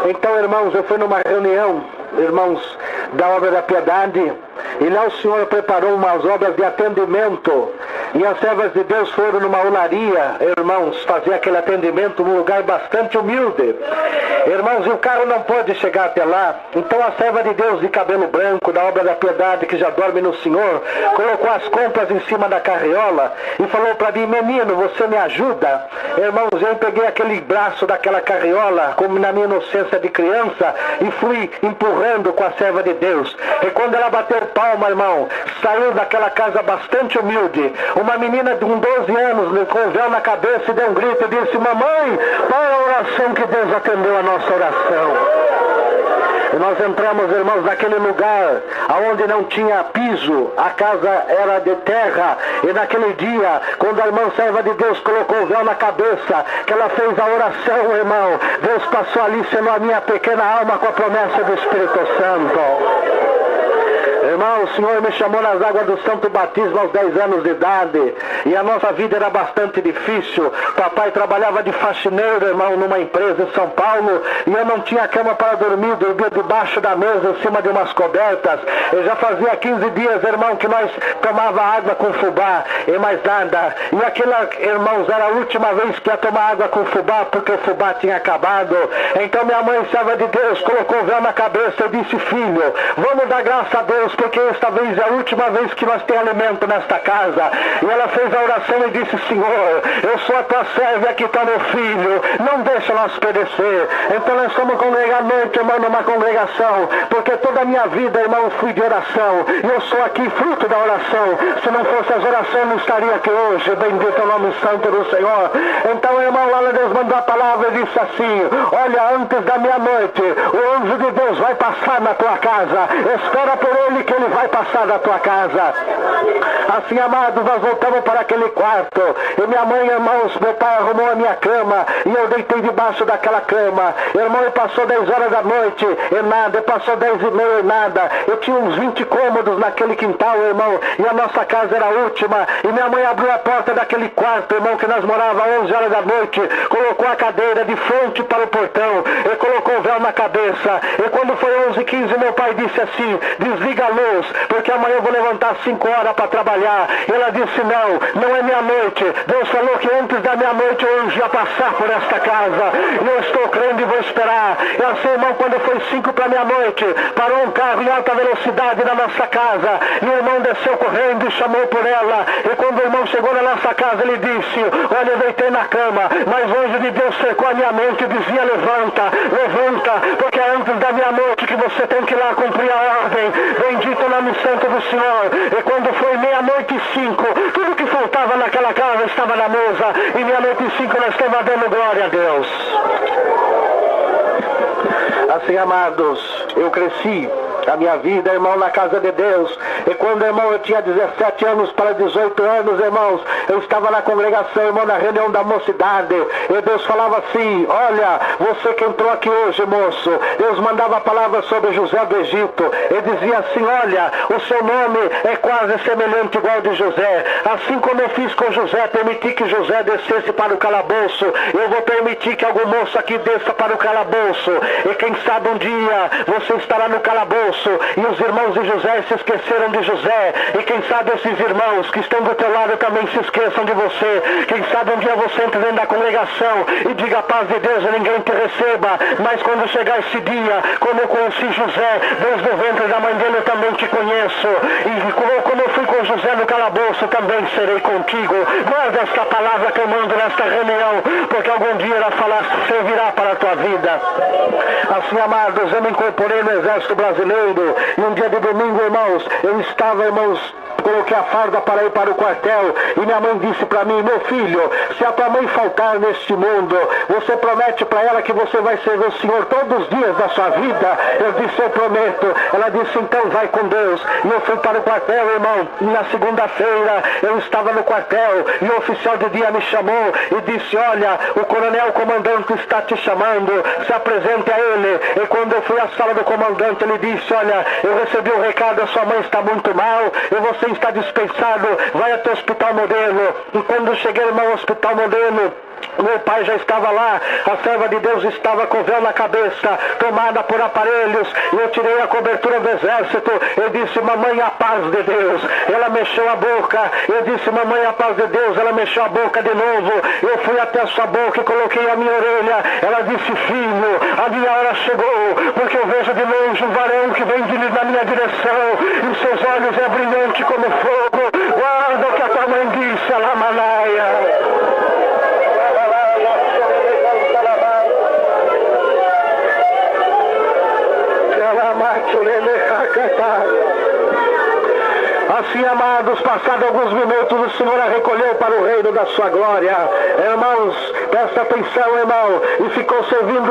Então, irmãos, eu fui numa reunião, irmãos, da obra da piedade. E lá o Senhor preparou umas obras de atendimento. E as servas de Deus foram numa olaria, irmãos, fazer aquele atendimento num lugar bastante humilde. Irmãos, e o carro não pode chegar até lá. Então a serva de Deus de cabelo branco, da obra da piedade, que já dorme no Senhor, colocou as compras em cima da carriola e falou para mim: menino, você me ajuda? Irmãos, eu peguei aquele braço daquela carriola, como na minha inocência de criança, e fui empurrando com a serva de Deus. E quando ela bateu palma, irmão, saiu daquela casa bastante humilde uma menina de 12 anos, com o véu na cabeça, e deu um grito e disse: mamãe, para a oração que Deus atendeu a nossa oração. E nós entramos, irmãos, naquele lugar onde não tinha piso, a casa era de terra. E naquele dia, quando a irmã serva de Deus colocou o véu na cabeça, que ela fez a oração, irmão, Deus passou ali sendo a minha pequena alma com a promessa do Espírito Santo. Irmão, o Senhor me chamou nas águas do Santo Batismo aos 10 anos de idade. E a nossa vida era bastante difícil. Papai trabalhava de faxineiro, irmão, numa empresa em São Paulo. E eu não tinha cama para dormir. Dormia debaixo da mesa, em cima de umas cobertas. Eu já fazia 15 dias, irmão, que nós tomava água com fubá e mais nada. E aquela, irmãos, era a última vez que ia tomar água com fubá, porque o fubá tinha acabado. Então minha mãe, serva de Deus, colocou o véu na cabeça e disse: filho, vamos dar graça a Deus, porque esta vez é a última vez que nós temos alimento nesta casa. E ela fez a oração e disse: Senhor, eu sou a tua serva e aqui está meu filho, não deixa nós perecer. Então nós fomos congregar à noite, irmão, numa congregação, porque toda a minha vida, irmão, fui de oração, e eu sou aqui fruto da oração. Se não fosse as orações, não estaria aqui hoje. Bendito é o nome santo do Senhor. Então, irmão, lá Deus mandou a palavra e disse assim: olha, antes da meia-noite, o anjo de Deus vai passar na tua casa, espera por ele, que ele vai passar da tua casa. Assim, amados, nós voltamos para aquele quarto, e minha mãe, irmãos, meu pai arrumou a minha cama, e eu deitei debaixo daquela cama. Irmão, e passou 10 horas da noite, e nada, e passou 10 e meia, e nada. Eu tinha uns 20 cômodos naquele quintal, irmão, e a nossa casa era a última, e minha mãe abriu a porta daquele quarto, irmão, que nós morávamos 11 horas da noite, colocou a cadeira de frente para o portão, e colocou o véu na cabeça. E quando foi 11h15, meu pai disse assim: desliga a luz, porque amanhã eu vou levantar 5 horas para trabalhar. E ela disse: não é meia-noite. Deus falou que antes da meia-noite o anjo ia passar por esta casa, e eu estou crendo e vou esperar. E assim, irmão, quando foi 5 para meia-noite, parou um carro em alta velocidade na nossa casa, e o irmão desceu correndo e chamou por ela. E quando o irmão chegou na nossa casa, ele disse: olha, eu deitei na cama, mas o anjo de Deus cercou a minha mente e dizia: levanta, levanta, porque é antes da meia-noite que você tem que ir lá cumprir a ordem. Bendito o nome santo do Senhor. E quando foi 00:05, tudo que faltava naquela casa estava na mesa, e 00:05 nós estamos dando glória a Deus. Assim, amados, eu cresci a minha vida, irmão, na casa de Deus. E quando, irmão, eu tinha 17 anos para 18 anos, irmãos, eu estava na congregação, irmão, na reunião da mocidade, e Deus falava assim: olha, você que entrou aqui hoje, moço, Deus mandava a palavra sobre José do Egito, e dizia assim: olha, o seu nome é quase semelhante igual de José. Assim como eu fiz com José, permiti que José descesse para o calabouço, eu vou permitir que algum moço aqui desça para o calabouço, e quem sabe um dia você estará no calabouço, e os irmãos de José se esqueceram de José, e quem sabe esses irmãos que estão do teu lado também se esqueçam de você. Quem sabe um dia você entre dentro da congregação e diga: a paz de Deus, e ninguém te receba. Mas quando chegar esse dia, como eu conheci José desde o ventre da mãe dele, eu também te conheço, e como eu fui com José no calabouço, também serei contigo. Guarda esta palavra que eu mando nesta reunião, porque algum dia ela servirá para a tua vida. Assim, amados, eu me incorporei no exército brasileiro, e um dia de domingo, irmãos, eu estava, irmãos, coloquei a farda para ir para o quartel, e minha mãe disse para mim: meu filho, se a tua mãe faltar neste mundo, você promete para ela que você vai servir o Senhor todos os dias da sua vida? Eu disse: eu prometo. Ela disse: então vai com Deus. E eu fui para o quartel, irmão, e na segunda-feira eu estava no quartel, e o oficial de dia me chamou e disse: olha, o coronel comandante está te chamando, se apresente a ele. E quando eu fui à sala do comandante, ele disse: olha, eu recebi um recado, a sua mãe está muito mal, e você está dispensado, vai até o Hospital Modelo. E quando cheguei, irmão, ao Hospital Modelo, Meu pai já estava lá, a serva de Deus estava com véu na cabeça, tomada por aparelhos, e eu tirei a cobertura do exército. Eu disse: mamãe, a paz de Deus. Ela mexeu a boca. Eu disse: mamãe, a paz de Deus. Ela mexeu a boca de novo. Eu fui até a sua boca e coloquei a minha orelha. Ela disse: filho, a minha hora chegou, porque eu vejo de longe um varão que vem na minha direção, e seus olhos é brilhante como fogo. Guarda o que a tua mãe disse, Alamanaia. Assim, amados, passados alguns minutos, o Senhor a recolheu para o reino da sua glória. Irmãos, presta atenção, irmão. E ficou servindo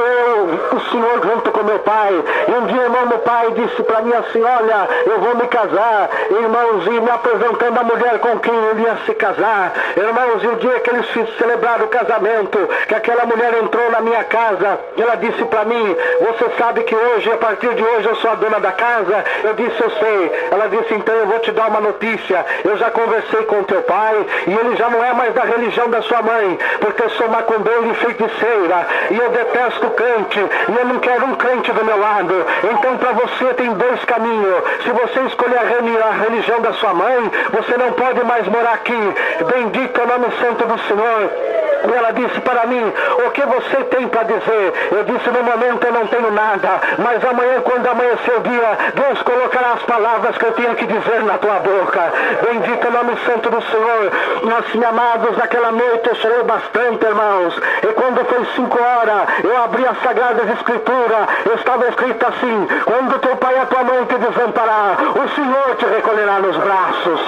o Senhor junto com meu pai. E um dia, irmão, meu pai disse para mim assim: olha, eu vou me casar. Irmãos, e me apresentando a mulher com quem ele ia se casar. Irmãos, e o dia que eles celebraram o casamento, que aquela mulher entrou na minha casa, ela disse para mim: você sabe que hoje, a partir de hoje, eu sou a dona da casa? Eu disse: eu sei. Ela disse: então eu vou te dar uma notícia. Eu já conversei com teu pai e ele já não é mais da religião da sua mãe, porque eu sou macumbeiro e feiticeira, e eu detesto crente, e eu não quero um crente do meu lado. Então, para você tem dois caminhos. Se você escolher a religião da sua mãe, você não pode mais morar aqui. Bendito é o nome santo do Senhor. E ela disse para mim: o que você tem para dizer? Eu disse: no momento eu não tenho nada, mas amanhã, quando amanhecer o dia, Deus colocará as palavras que eu tenho que dizer na tua boca. Bendito é o nome santo do Senhor. Assim, amados, naquela noite eu chorei bastante, irmãos. E quando foi 5 horas, eu abri as Sagradas Escrituras. Estava escrito assim: quando teu pai e a tua mãe te desamparar, o Senhor te recolherá nos braços.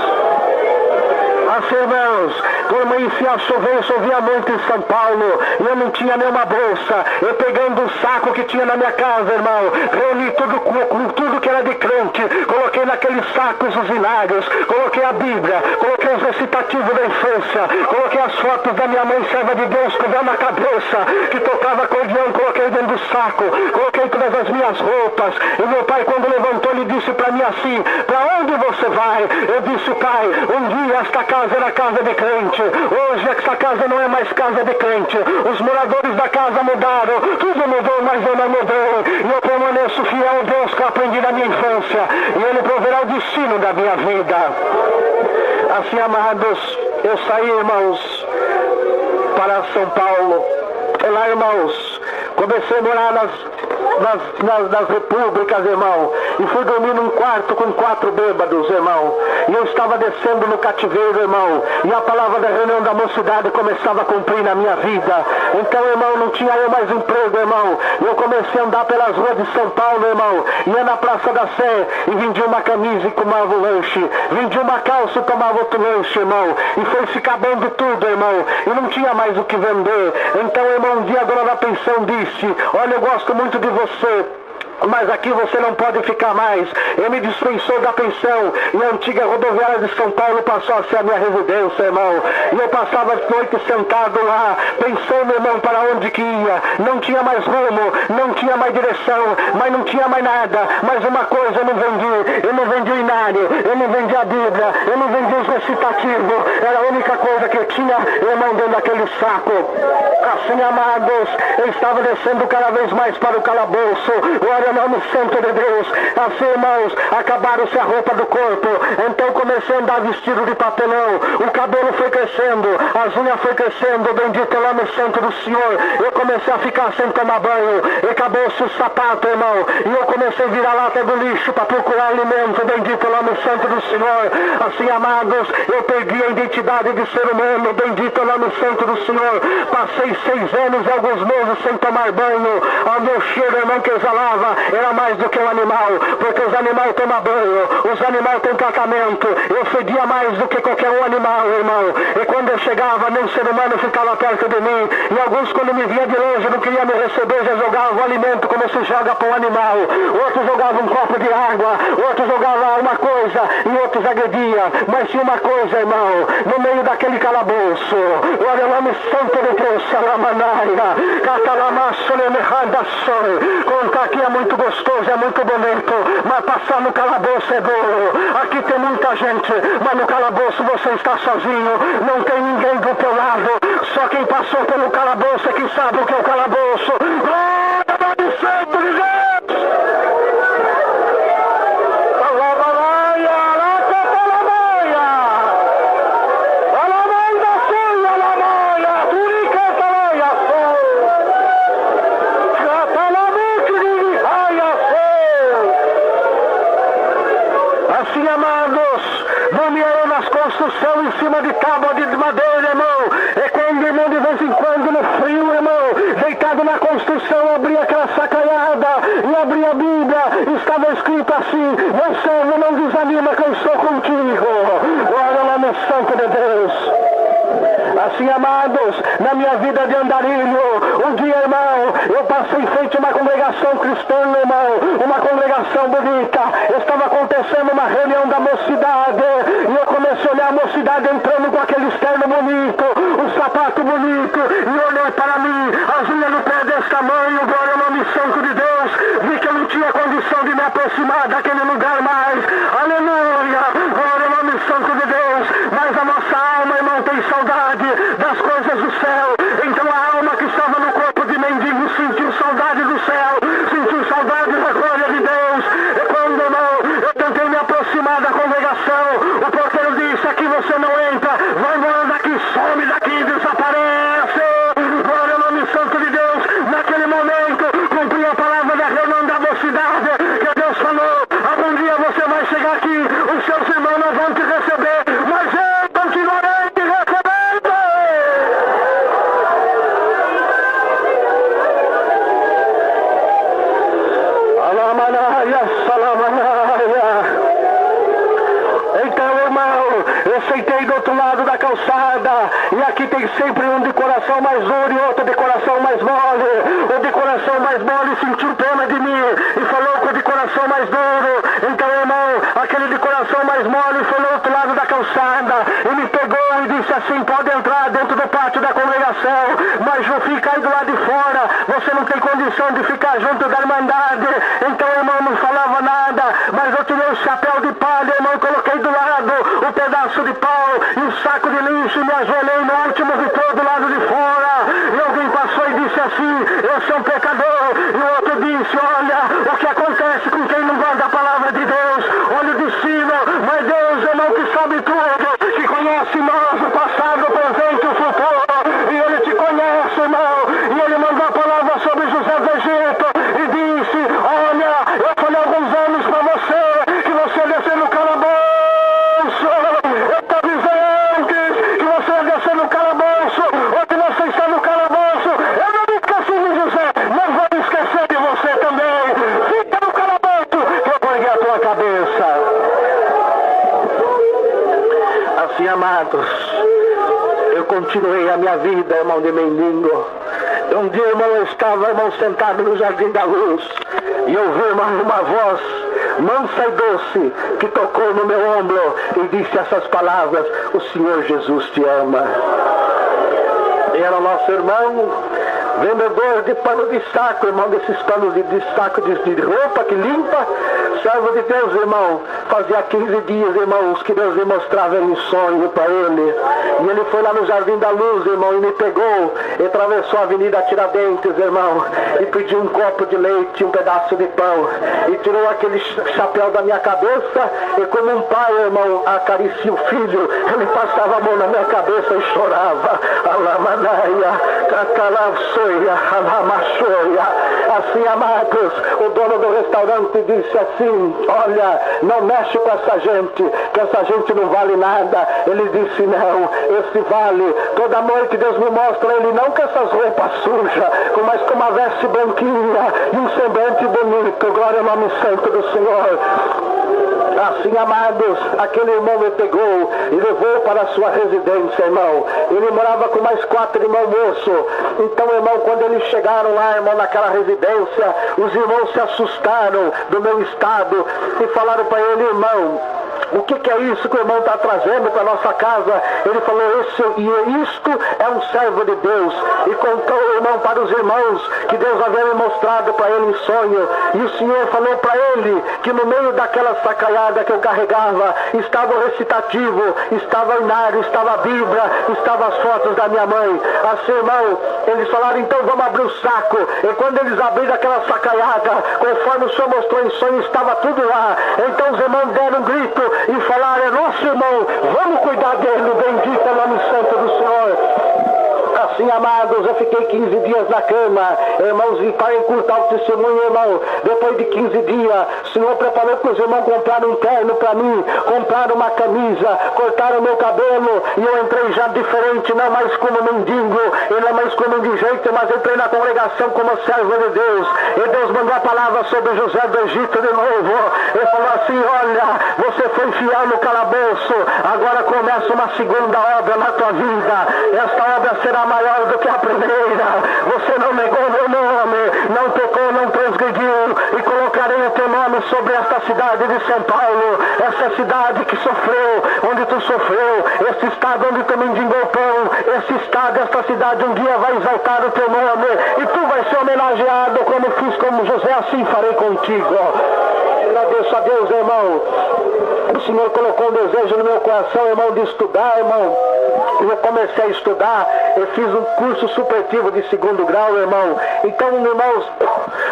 Assim, irmãos, como ia chover, chovia muito em São Paulo, e eu não tinha nenhuma bolsa. Eu pegando um saco que tinha na minha casa, irmão, reuni tudo que era de crente, coloquei naqueles sacos os vinagres, coloquei a Bíblia, coloquei os recitativos da infância, coloquei as fotos da minha mãe, serva de Deus, com véu na cabeça, que tocava acordeão, coloquei dentro do saco, coloquei todas as minhas roupas. E meu pai, quando levantou, ele disse para mim assim: para onde você vai? Eu disse: pai, um dia esta casa era casa de crente, hoje essa casa não é mais casa de crente. Os moradores da casa mudaram, tudo mudou, mas eu não mudei, e eu permaneço fiel ao Deus que eu aprendi na minha infância, e Ele proverá o destino da minha vida. Assim, amados, eu saí, irmãos, para São Paulo. E lá, irmãos, comecei a morar nas repúblicas, irmão, e fui dormir num quarto com 4 bêbados, irmão, e eu estava descendo no cativeiro, irmão, e a palavra da reunião da mocidade começava a cumprir na minha vida. Então, irmão, não tinha eu mais emprego, irmão, e eu comecei a andar pelas ruas de São Paulo, irmão, ia na Praça da Sé e vendia uma camisa e tomava o lanche, vendia uma calça e tomava outro lanche, irmão, e foi se acabando tudo, irmão, e não tinha mais o que vender. Então, irmão, um dia a dona da pensão disse: olha, eu gosto muito de você, mas aqui você não pode ficar mais. Ele me dispensou da pensão, e a antiga rodoviária de São Paulo passou a ser a minha residência, irmão. E eu passava as noites sentado lá, pensando, irmão, para onde que ia. Não tinha mais rumo, não tinha mais direção, mas não tinha mais nada. Mas uma coisa eu não vendi: eu não vendi o inário, eu não vendi a Bíblia, eu não vendi os recitativos. Era a única coisa que eu tinha, irmão, dentro daquele saco. Assim, amados, eu estava descendo cada vez mais para o calabouço. Glória ao nome santo de Deus. Assim, irmãos, acabaram-se a roupa do corpo. Então comecei a andar vestido de papelão. O cabelo foi crescendo, as unhas foi crescendo. Bendito é o nome santo do Senhor. Eu comecei a ficar sem tomar banho. E acabou-se o sapato, irmão. E eu comecei a virar lata do lixo para procurar alimento. Bendito é o nome santo do Senhor. Assim, amados, eu perdi a identidade de ser humano. Bendito é o nome santo do Senhor. Passei 6 anos e alguns meses sem tomar banho. O meu cheiro, irmão, que exalava era mais do que um animal, porque os animais tomam banho, os animais têm tratamento. Eu fedia mais do que qualquer um animal, irmão. E quando eu chegava, nenhum ser humano ficava perto de mim. E alguns, quando me via de longe, não queriam me receber, já jogavam o alimento como se joga para um animal. Outros jogavam um copo de água, outros jogavam uma coisa e outros agrediam. Mas tinha uma coisa, irmão, no meio daquele calabouço, olha o nome santo de Deus, Salamanaia, Catalamaço, Lemehanda, contar aqui é muito gostoso, é muito bonito, mas passar no calabouço é duro. Aqui tem muita gente, mas no calabouço você está sozinho, não tem ninguém do teu lado, só Só quem passou pelo calabouço é que sabe o que é o calabouço. Glória ao nome santo de Deus! Assim, amados, dormiram nas construções em cima de tábua de madeira, irmão. É quando, irmão, de vez em quando, no frio, irmão, deitado na construção, abria aquela sacalhada e abria a Bíblia. Estava escrito assim: meu servo, não desanima que eu estou contigo. Glória ao nome santo de Deus. Assim, amados, na minha vida de andarilho, um dia, irmão, eu passei em frente a uma congregação cristã, irmão, uma congregação bonita. Estava acontecendo uma reunião da mocidade e eu comecei a olhar a mocidade entrando com aquele externo bonito, um sapato bonito, e olhei para mim, as unhas no pé desse tamanho, glória ao nome santo de Deus. Vi que eu não tinha condição de me aproximar daquele lugar mais. Aleluia, glória ao nome santo de Deus. Mas a nossa alma, irmão, tem saudade das coisas do céu. Então a alma que estava no corpo de mendigo sentiu saudade do céu, sentiu saudade da glória de Deus. E quando, irmão, eu tentei me aproximar da congregação, o porteiro disse: aqui você não entra, vai embora daqui, some daqui, desaparece. Glória ao nome santo de Deus. Naquele momento cumpri a palavra da reunião da mocidade, que Deus falou: algum dia você vai chegar aqui, os seus irmãos não vão te receber, mas eu continuarei te recebendo. Então, irmão, eu sentei do outro lado da calçada, e aqui tem sempre um de coração mais duro e outro de coração mais mole. O de coração mais mole sentiu pena de mim e falou com o de coração mais duro. Então, irmão, aquele de coração mais mole foi do outro lado da calçada e me pegou e disse assim: pode entrar dentro do pátio da congregação, mas não fica aí do lado de fora, você não tem condição de ficar junto da irmandade. Então, irmão, não falava nada, mas eu tirei o chapéu de palha, irmão, coloquei do lado o pedaço de pau e o saco de lixo e me ajoelhei no último vitor do lado de fora. E alguém passou e disse assim: eu sou um pecador. E o outro disse: olha o que acontece com quem não guarda a palavra de Deus. Olha o destino, mas Deus, irmão, que sabe tudo, que conhece nós, o passado, o presente e o futuro. E Ele te conhece, irmão. E Ele mandou a palavra sobre José do Egito e disse: olha, eu falei alguns anos para você que você ia descer no calabouço. Eu te avisei antes que você ia descer no calabouço. Hoje você está no calabouço. Eu não me esqueci de José, não vou me esquecer de você também. Fica no calabouço que eu vou erguer a tua cabeça. Assim, amados, eu continuei a minha vida, irmão, de mendigo. Um dia, irmão, eu estava, irmão, sentado no Jardim da Luz e ouvi, irmão, uma voz mansa e doce que tocou no meu ombro e disse essas palavras: o Senhor Jesus te ama. E era o nosso irmão, vendedor de pano de saco, irmão, desses panos de saco de roupa que limpa. Servo de Deus, irmão, fazia 15 dias, irmãos, que Deus me mostrava em sonho para ele. E ele foi lá no Jardim da Luz, irmão, e me pegou, e atravessou a Avenida Tiradentes, irmão, e pediu um copo de leite, um pedaço de pão, e tirou aquele chapéu da minha cabeça, e como um pai, irmão, acaricia o filho, ele passava a mão na minha cabeça e chorava. Alamanaia, cacalavsoia, alamachoia. Assim, amados, o dono do restaurante disse assim: olha, não mexe com essa gente, que essa gente não vale nada. Ele disse: não, esse vale. Toda noite Deus me mostra ele não com essas roupas sujas, mas com uma veste branquinha e um semblante bonito. Glória ao nome santo do Senhor. Assim, amados, aquele irmão me pegou e levou para a sua residência, irmão. Ele morava com mais 4 irmãos moços. Então, irmão, quando eles chegaram lá, irmão, naquela residência, os irmãos se assustaram do meu estado e falaram para ele: irmão, o que é isso que o irmão está trazendo para nossa casa? Ele falou: isto é um servo de Deus. E contou, irmão, para os irmãos que Deus havia me mostrado para ele em sonho. E o Senhor falou para ele que no meio daquela sacaiada que eu carregava estava o recitativo, estava o inário, estava a Bíblia, estavam as fotos da minha mãe. Assim, irmão, eles falaram, então vamos abrir o saco. E quando eles abriram aquela sacaiada, conforme o Senhor mostrou em sonho, estava tudo lá. Então os irmãos deram um grito e falaram, é nosso irmão, vamos cuidar dele, bendito é o nome santo do Senhor. Assim, amados, eu fiquei 15 dias na cama, irmãos, e para encurtar o testemunho, irmão, depois de 15 dias, o Senhor preparou para os irmãos comprar um terno para mim, compraram uma camisa, cortaram meu cabelo, e eu entrei já diferente, não mais como mendigo, e não mais como indigente, mas entrei na congregação como servo de Deus, e Deus mandou a palavra sobre José do Egito de novo, ele falou assim, olha, você foi fiel no calabouço, agora começa uma segunda obra na tua vida, esta obra será maior do que a primeira. Você não negou meu nome, não pecou, não transgrediu, e colocarei o teu nome sobre esta cidade de São Paulo, essa cidade que sofreu, onde tu sofreu, este estado onde tu mendigou pão, esse estado, esta cidade um dia vai exaltar o teu nome, e tu vais ser homenageado como fiz com José, assim farei contigo. Agradeço a Deus, irmão. O Senhor colocou um desejo no meu coração, irmão, de estudar, irmão. Eu comecei a estudar, eu fiz um curso supletivo de 2º grau, irmão. Então, irmãos,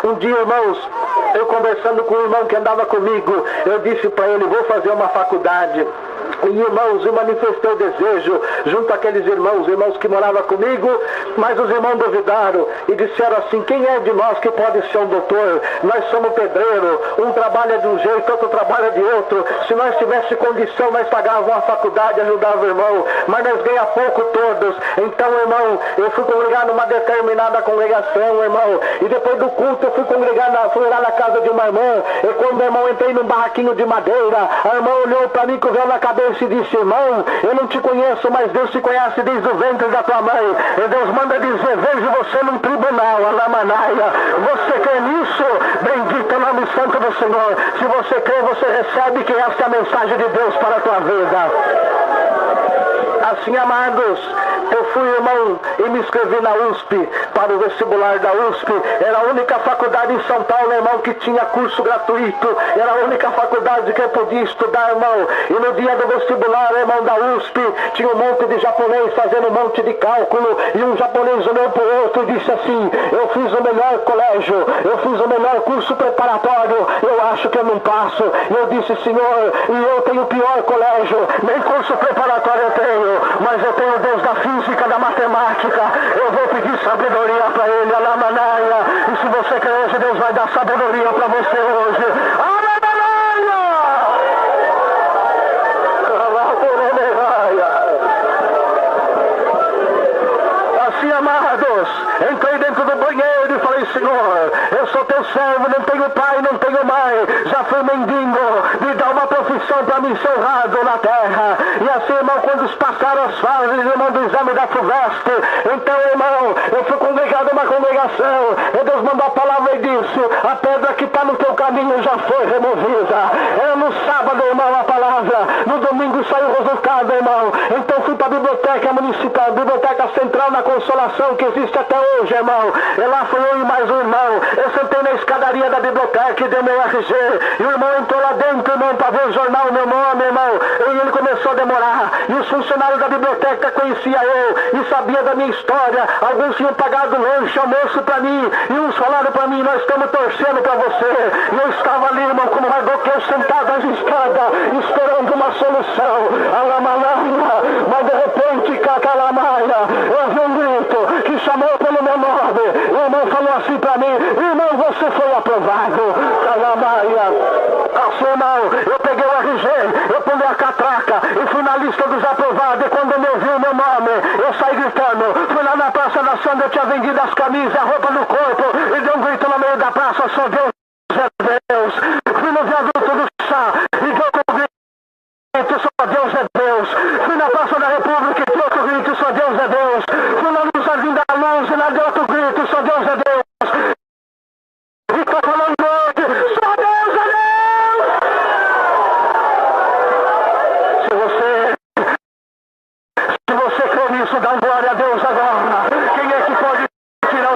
um dia, irmãos, eu conversando com o irmão que andava comigo, eu disse para ele, vou fazer uma faculdade. E, irmãos, eu manifestei o desejo junto àqueles irmãos que moravam comigo, mas os irmãos duvidaram e disseram assim, quem é de nós que pode ser um doutor? Nós somos pedreiro, um trabalha de um jeito, outro trabalha de outro. Se nós tivesse condição, nós pagávamos uma faculdade, ajudava o irmão, mas nós ganha pouco todos. Então, irmão, eu fui congregar numa determinada congregação, irmão, e depois do culto eu fui lá na casa de uma irmã, e quando, irmão, entrei num barraquinho de madeira, a irmã olhou para mim com o véu na cabeça e disse, irmão, eu não te conheço, mas Deus te conhece desde o ventre da tua mãe. E Deus manda dizer, vejo você num tribunal, Alamanaia. Você crê nisso? Bendito é o nome santo do Senhor. Se você crê, você recebe que esta é a mensagem de Deus para a tua vida. Assim, amados, eu fui, irmão, e me inscrevi na USP, para o vestibular da USP. Era a única faculdade em São Paulo, irmão, que tinha curso gratuito. Era a única faculdade que eu podia estudar, irmão. E no dia do vestibular, irmão, da USP, tinha um monte de japonês fazendo um monte de cálculo. E um japonês olhou para o outro e disse assim, eu fiz o melhor colégio, eu fiz o melhor curso preparatório, eu acho que eu não passo. E eu disse, senhor, e eu tenho o pior colégio, nem curso preparatório eu tenho, mas eu tenho o Deus da física, da matemática. Eu vou pedir sabedoria para ele, Alamanaia. E se você quer hoje, Deus vai dar sabedoria para você hoje. Alamanaia! Assim, amados, entrei dentro do banheiro e falei, Senhor, eu sou teu servo, não tenho pai, não tenho mãe, já fui mendigo, me dá uma profissão para me ser honrado na terra. E assim, irmão, quando passaram as fases, irmão, do exame da FUVEST, então, irmão, eu fui congregado numa congregação, e Deus mandou a palavra e disse, a pedra que está no teu caminho já foi removida. Era no sábado, irmão, a palavra, no domingo saiu o resultado, irmão. Então fui para a biblioteca municipal, a biblioteca central na Consolação, que existe até hoje, irmão. E lá foi eu e mais um irmão. Eu sentei na escadaria da biblioteca e dei meu RG. E o irmão entrou lá dentro, irmão, para ver o jornal, meu nome, irmão. E ele começou a demorar. E os funcionários da biblioteca conheciam eu e sabia da minha história. Alguns tinham pagado lanche, almoço para mim. E uns falaram para mim, nós estamos torcendo para você. E eu estava ali, irmão, como um mardoqueu sentado na escada, esperando uma solução. Alamanaia. Mas de repente, Cacalamaia, eu vi um grito que chamou pelo meu nome. O irmão falou assim para mim, irmão, você foi aprovado. Calamaia. Assim, irmão, eu peguei o RG, eu pulei a catraca e fui na lista dos aprovados. E quando eu vi o meu nome, eu saí gritando. Fui lá na Praça da Sanda, eu tinha vendido as camisas, a roupa no corpo, e dei um grito no meio da praça, só Deus é Deus. Fui no viaduto do chá e dei outro grito, só Deus é Deus. Fui na Praça da República e dei outro grito, só Deus é Deus. Fui lá no Jardim da Luz e lá dei outro grito, só Deus é Deus. E tô falando hoje, só Deus é Deus. Se você crê nisso, dá glória a Deus agora. Quem é que pode tirar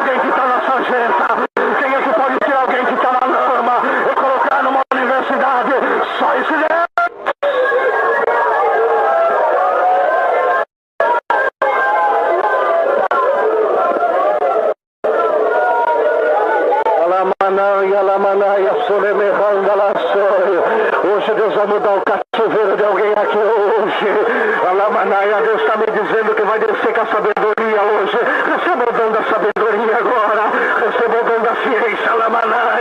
Alamanai, Alamanai, Solemeranda, Laçoio. Hoje Deus vai mudar o cativeiro de alguém aqui hoje. Alamanai, Deus está me dizendo que vai descer com a sabedoria hoje. Receba o dom da sabedoria agora. Receba o dom da ciência, Alamanai.